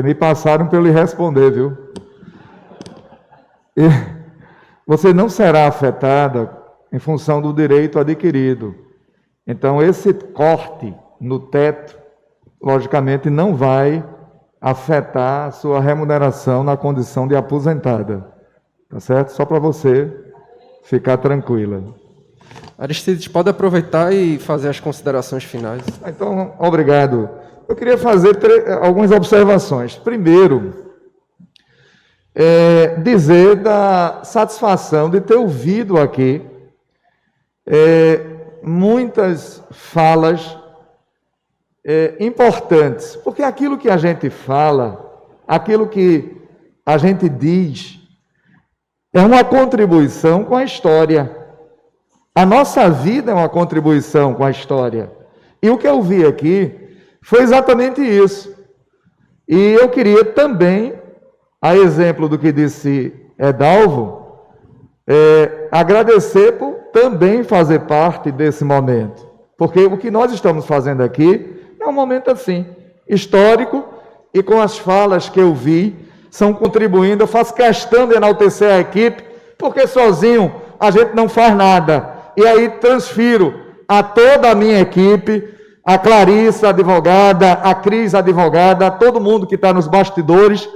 me passaram para eu lhe responder, viu? E você não será afetada em função do direito adquirido. Então, esse corte no teto, logicamente, não vai afetar a sua remuneração na condição de aposentada. Tá certo? Só para você ficar tranquila. Aristides, pode aproveitar e fazer as considerações finais. Então, obrigado. Eu queria fazer algumas observações. Primeiro, dizer da satisfação de ter ouvido aqui muitas falas importantes, porque aquilo que a gente fala, aquilo que a gente diz, é uma contribuição com a história. A nossa vida é uma contribuição com a história. E o que eu vi aqui foi exatamente isso. E eu queria também, a exemplo do que disse Edalvo, agradecer por também fazer parte desse momento. Porque o que nós estamos fazendo aqui é um momento assim, histórico, e com as falas que eu vi, estão contribuindo. Eu faço questão de enaltecer a equipe, porque sozinho a gente não faz nada. E aí transfiro a toda a minha equipe, a Clarissa, advogada, a Cris, advogada, a todo mundo que está nos bastidores,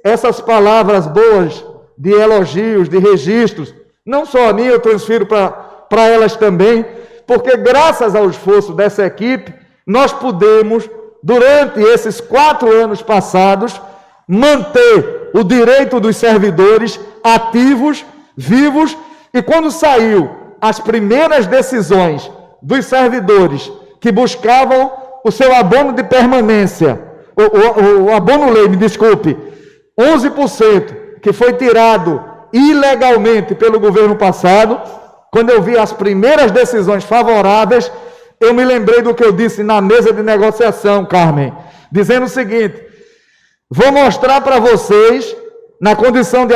essas palavras boas de elogios, de registros, não só a mim, eu transfiro para elas também, porque graças ao esforço dessa equipe, nós pudemos, durante esses 4 anos passados, manter o direito dos servidores ativos, vivos, e quando saiu as primeiras decisões dos servidores que buscavam o seu abono de permanência, o abono-lei, me desculpe, 11%, que foi tirado ilegalmente pelo governo passado, quando eu vi as primeiras decisões favoráveis, eu me lembrei do que eu disse na mesa de negociação, Carmen, dizendo o seguinte: vou mostrar para vocês, na condição de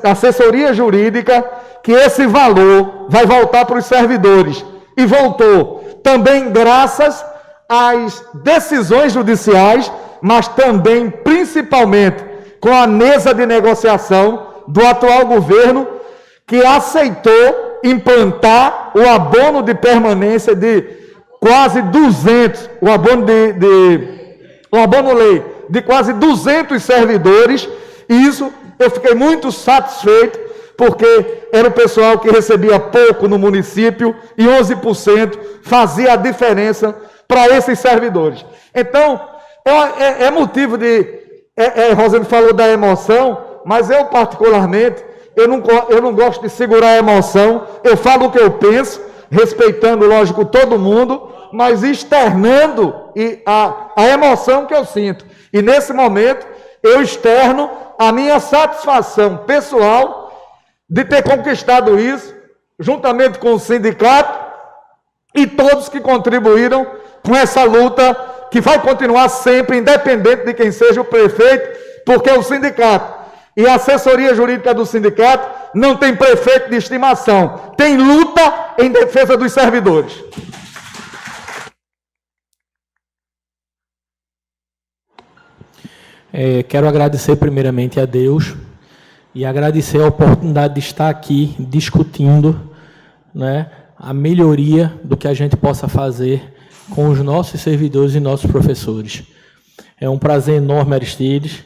assessoria jurídica, que esse valor vai voltar para os servidores. E voltou, também graças às decisões judiciais, mas também, principalmente, com a mesa de negociação do atual governo, que aceitou implantar o abono de permanência de quase 200, o abono-lei de quase 200 servidores, e isso eu fiquei muito satisfeito, porque era o pessoal que recebia pouco no município, e 11% fazia a diferença para esses servidores. Então, é motivo de... Rosane falou da emoção, mas eu particularmente, eu não gosto de segurar a emoção, eu falo o que eu penso, respeitando, lógico, todo mundo, mas externando a emoção que eu sinto. E nesse momento, eu externo a minha satisfação pessoal de ter conquistado isso, juntamente com o sindicato e todos que contribuíram com essa luta, que vai continuar sempre, independente de quem seja o prefeito, porque o sindicato e a assessoria jurídica do sindicato não tem prefeito de estimação, tem luta em defesa dos servidores. Quero agradecer primeiramente a Deus e agradecer a oportunidade de estar aqui discutindo, né, a melhoria do que a gente possa fazer com os nossos servidores e nossos professores. É um prazer enorme, Aristides,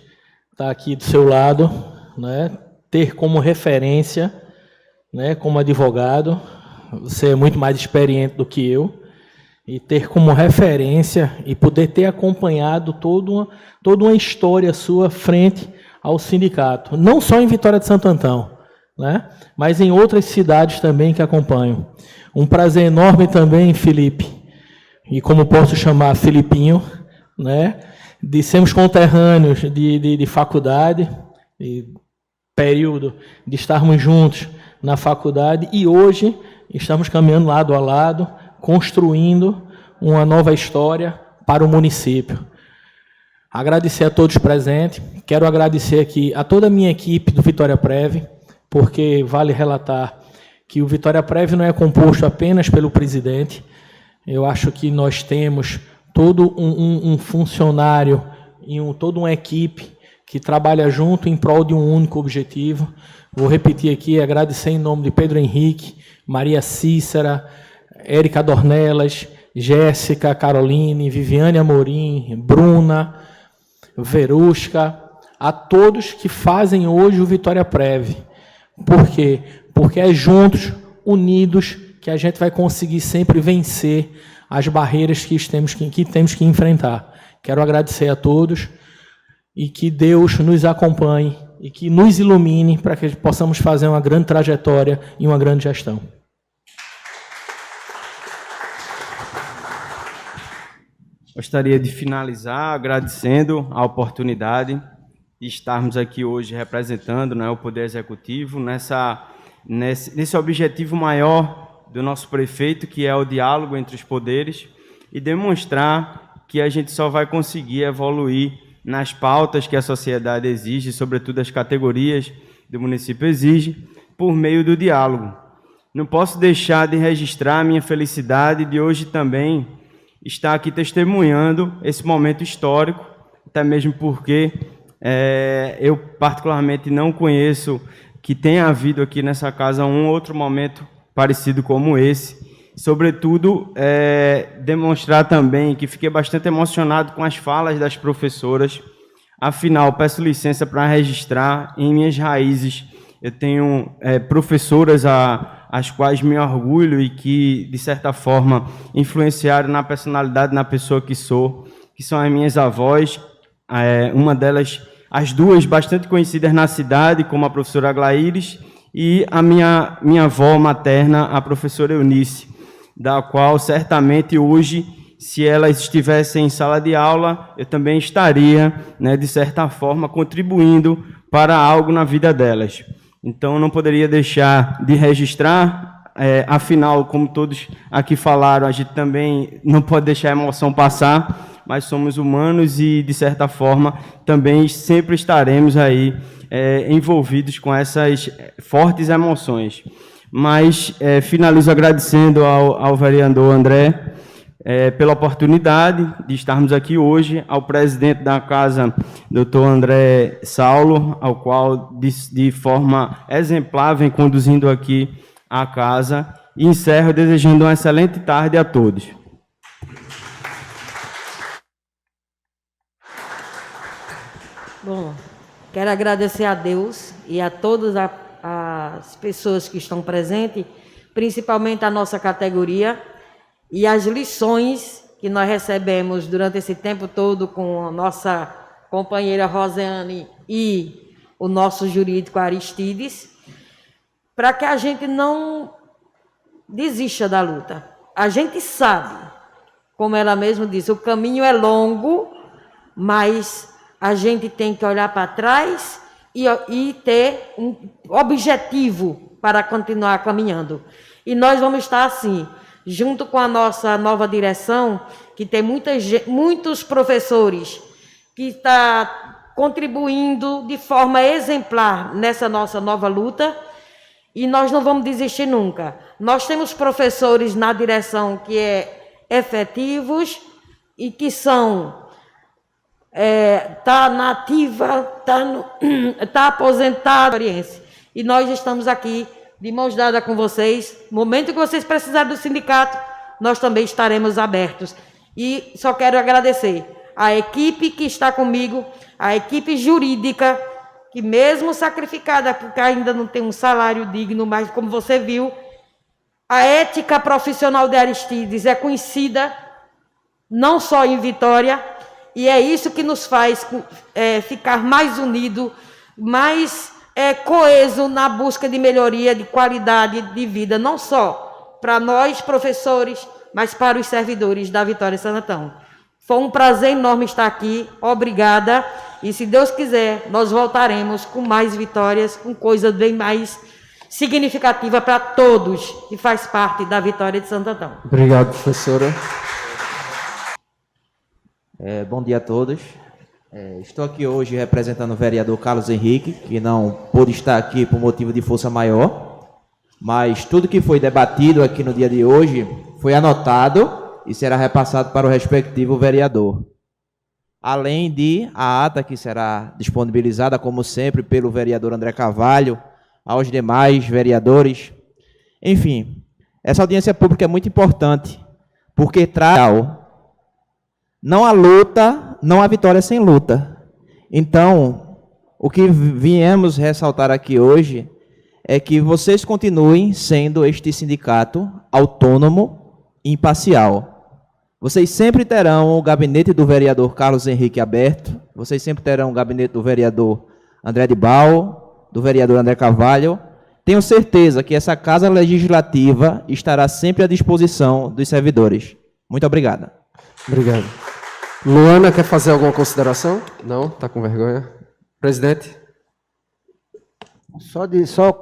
estar aqui do seu lado, né, ter como referência, né, como advogado, você é muito mais experiente do que eu, e ter como referência e poder ter acompanhado toda uma história sua frente ao sindicato, não só em Vitória de Santo Antão, né, mas em outras cidades também que acompanham. Um prazer enorme também, Felipe, e como posso chamar Filipinho, né, de sermos conterrâneos de faculdade, de período de estarmos juntos na faculdade, e hoje estamos caminhando lado a lado, construindo uma nova história para o município. Agradecer a todos presentes, quero agradecer aqui a toda a minha equipe do Vitória Prev, porque vale relatar que o Vitória Prev não é composto apenas pelo presidente. Eu acho que nós temos todo um funcionário e toda uma equipe que trabalha junto em prol de um único objetivo. Vou repetir aqui, agradecer em nome de Pedro Henrique, Maria Cícera, Érica Dornelas, Jéssica, Caroline, Viviane Amorim, Bruna, Verusca, a todos que fazem hoje o Vitória Prev. Por quê? Porque é juntos, unidos, que a gente vai conseguir sempre vencer as barreiras que temos que enfrentar. Quero agradecer a todos e que Deus nos acompanhe e que nos ilumine para que possamos fazer uma grande trajetória e uma grande gestão. Gostaria de finalizar agradecendo a oportunidade de estarmos aqui hoje representando, né, o Poder Executivo nesse objetivo maior do nosso prefeito, que é o diálogo entre os poderes, e demonstrar que a gente só vai conseguir evoluir nas pautas que a sociedade exige, sobretudo as categorias do município exigem, por meio do diálogo. Não posso deixar de registrar a minha felicidade de hoje também estar aqui testemunhando esse momento histórico, até mesmo porque eu particularmente não conheço que tenha havido aqui nessa casa um outro momento parecido como esse. Sobretudo, demonstrar também que fiquei bastante emocionado com as falas das professoras. Afinal, peço licença para registrar em minhas raízes. Eu tenho professoras às quais me orgulho e que, de certa forma, influenciaram na personalidade, na pessoa que sou, que são as minhas avós. Uma delas, as duas bastante conhecidas na cidade, como a professora Aglaíris, e a minha avó materna, a professora Eunice, da qual certamente hoje, se elas estivessem em sala de aula, eu também estaria, né, de certa forma, contribuindo para algo na vida delas. Então, não poderia deixar de registrar, afinal, como todos aqui falaram, a gente também não pode deixar a emoção passar, mas somos humanos e, de certa forma, também sempre estaremos aí envolvidos com essas fortes emoções. Mas finalizo agradecendo ao vereador André pela oportunidade de estarmos aqui hoje, ao presidente da casa, doutor André Saulo, ao qual de forma exemplar vem conduzindo aqui a casa, e encerro desejando uma excelente tarde a todos. Bom, quero agradecer a Deus e a todas as pessoas que estão presentes, principalmente a nossa categoria, e as lições que nós recebemos durante esse tempo todo com a nossa companheira Roseane e o nosso jurídico Aristides, para que a gente não desista da luta. A gente sabe, como ela mesma disse, o caminho é longo, mas a gente tem que olhar para trás e ter um objetivo para continuar caminhando. E nós vamos estar assim, junto com a nossa nova direção, que tem muitos professores que estão contribuindo de forma exemplar nessa nossa nova luta, e nós não vamos desistir nunca. Nós temos professores na direção que é efetivos e que são está nativa, está aposentado. E nós estamos aqui de mãos dadas com vocês. No momento que vocês precisarem do sindicato, nós também estaremos abertos. E só quero agradecer a equipe que está comigo, a equipe jurídica, que mesmo sacrificada, porque ainda não tem um salário digno, mas como você viu, a ética profissional de Aristides é conhecida não só em Vitória, e é isso que nos faz ficar mais unido, mais coeso na busca de melhoria, de qualidade de vida, não só para nós, professores, mas para os servidores da Vitória Santo Antão. Foi um prazer enorme estar aqui, obrigada, e se Deus quiser, nós voltaremos com mais vitórias, com coisa bem mais significativa para todos que faz parte da Vitória de Santo Antão. Obrigado, professora. Bom dia a todos. Estou aqui hoje representando o vereador Carlos Henrique, que não pôde estar aqui por motivo de força maior, mas tudo que foi debatido aqui no dia de hoje foi anotado e será repassado para o respectivo vereador. Além de a ata que será disponibilizada, como sempre, pelo vereador André Carvalho, aos demais vereadores. Enfim, essa audiência pública é muito importante, porque traz... Não há luta, não há vitória sem luta. Então, o que viemos ressaltar aqui hoje é que vocês continuem sendo este sindicato autônomo e imparcial. Vocês sempre terão o gabinete do vereador Carlos Henrique aberto, vocês sempre terão o gabinete do vereador André de Bal, do vereador André Carvalho. Tenho certeza que essa Casa Legislativa estará sempre à disposição dos servidores. Muito obrigado. Obrigado. Luana, quer fazer alguma consideração? Não? Está com vergonha? Presidente? Só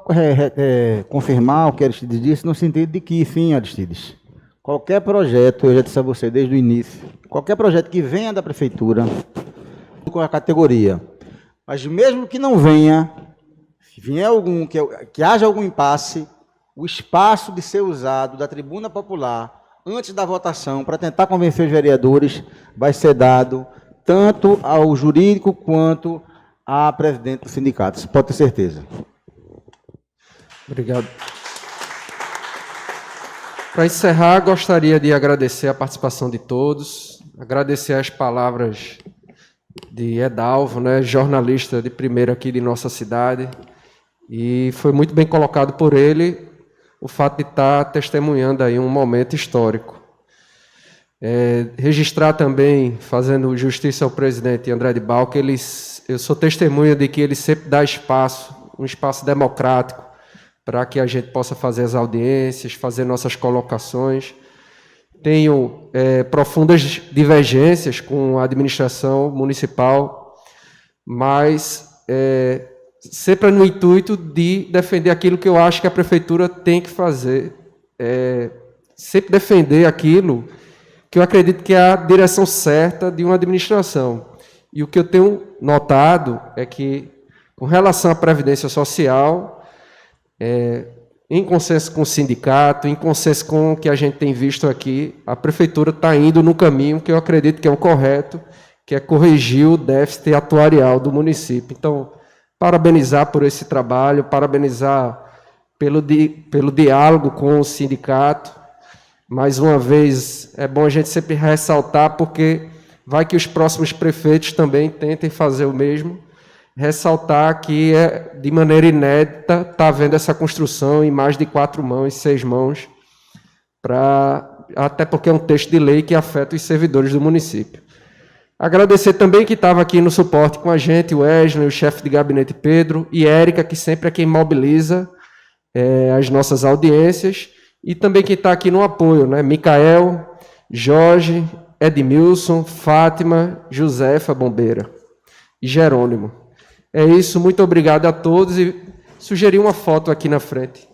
confirmar o que Aristides disse, no sentido de que, sim, Aristides, qualquer projeto, eu já disse a você desde o início, qualquer projeto que venha da prefeitura, com a categoria, mas mesmo que não venha, se vier algum, que haja algum impasse, o espaço de ser usado da tribuna popular antes da votação, para tentar convencer os vereadores, vai ser dado tanto ao jurídico quanto à presidente do sindicato. Você pode ter certeza. Obrigado. Para encerrar, gostaria de agradecer a participação de todos, agradecer as palavras de Edalvo, né, jornalista de primeira aqui de nossa cidade, e foi muito bem colocado por ele o fato de estar testemunhando aí um momento histórico. Registrar também, fazendo justiça ao presidente André de Bal, que eu sou testemunha de que ele sempre dá espaço, um espaço democrático, para que a gente possa fazer as audiências, fazer nossas colocações. Tenho profundas divergências com a administração municipal, mas sempre no intuito de defender aquilo que eu acho que a prefeitura tem que fazer. Sempre defender aquilo que eu acredito que é a direção certa de uma administração. E o que eu tenho notado é que, com relação à Previdência Social, em consenso com o sindicato, em consenso com o que a gente tem visto aqui, a prefeitura está indo no caminho que eu acredito que é o correto, que é corrigir o déficit atuarial do município. Então, parabenizar por esse trabalho, parabenizar pelo diálogo com o sindicato. Mais uma vez, é bom a gente sempre ressaltar, porque vai que os próximos prefeitos também tentem fazer o mesmo, ressaltar que, de maneira inédita, está havendo essa construção em mais de 4 mãos, 6 mãos, até porque é um texto de lei que afeta os servidores do município. Agradecer também que estava aqui no suporte com a gente, o Wesley, o chefe de gabinete Pedro, e Érica, que sempre é quem mobiliza as nossas audiências, e também quem está aqui no apoio, né? Micael, Jorge, Edmilson, Fátima, Josefa Bombeira e Jerônimo. É isso, muito obrigado a todos, e sugerir uma foto aqui na frente.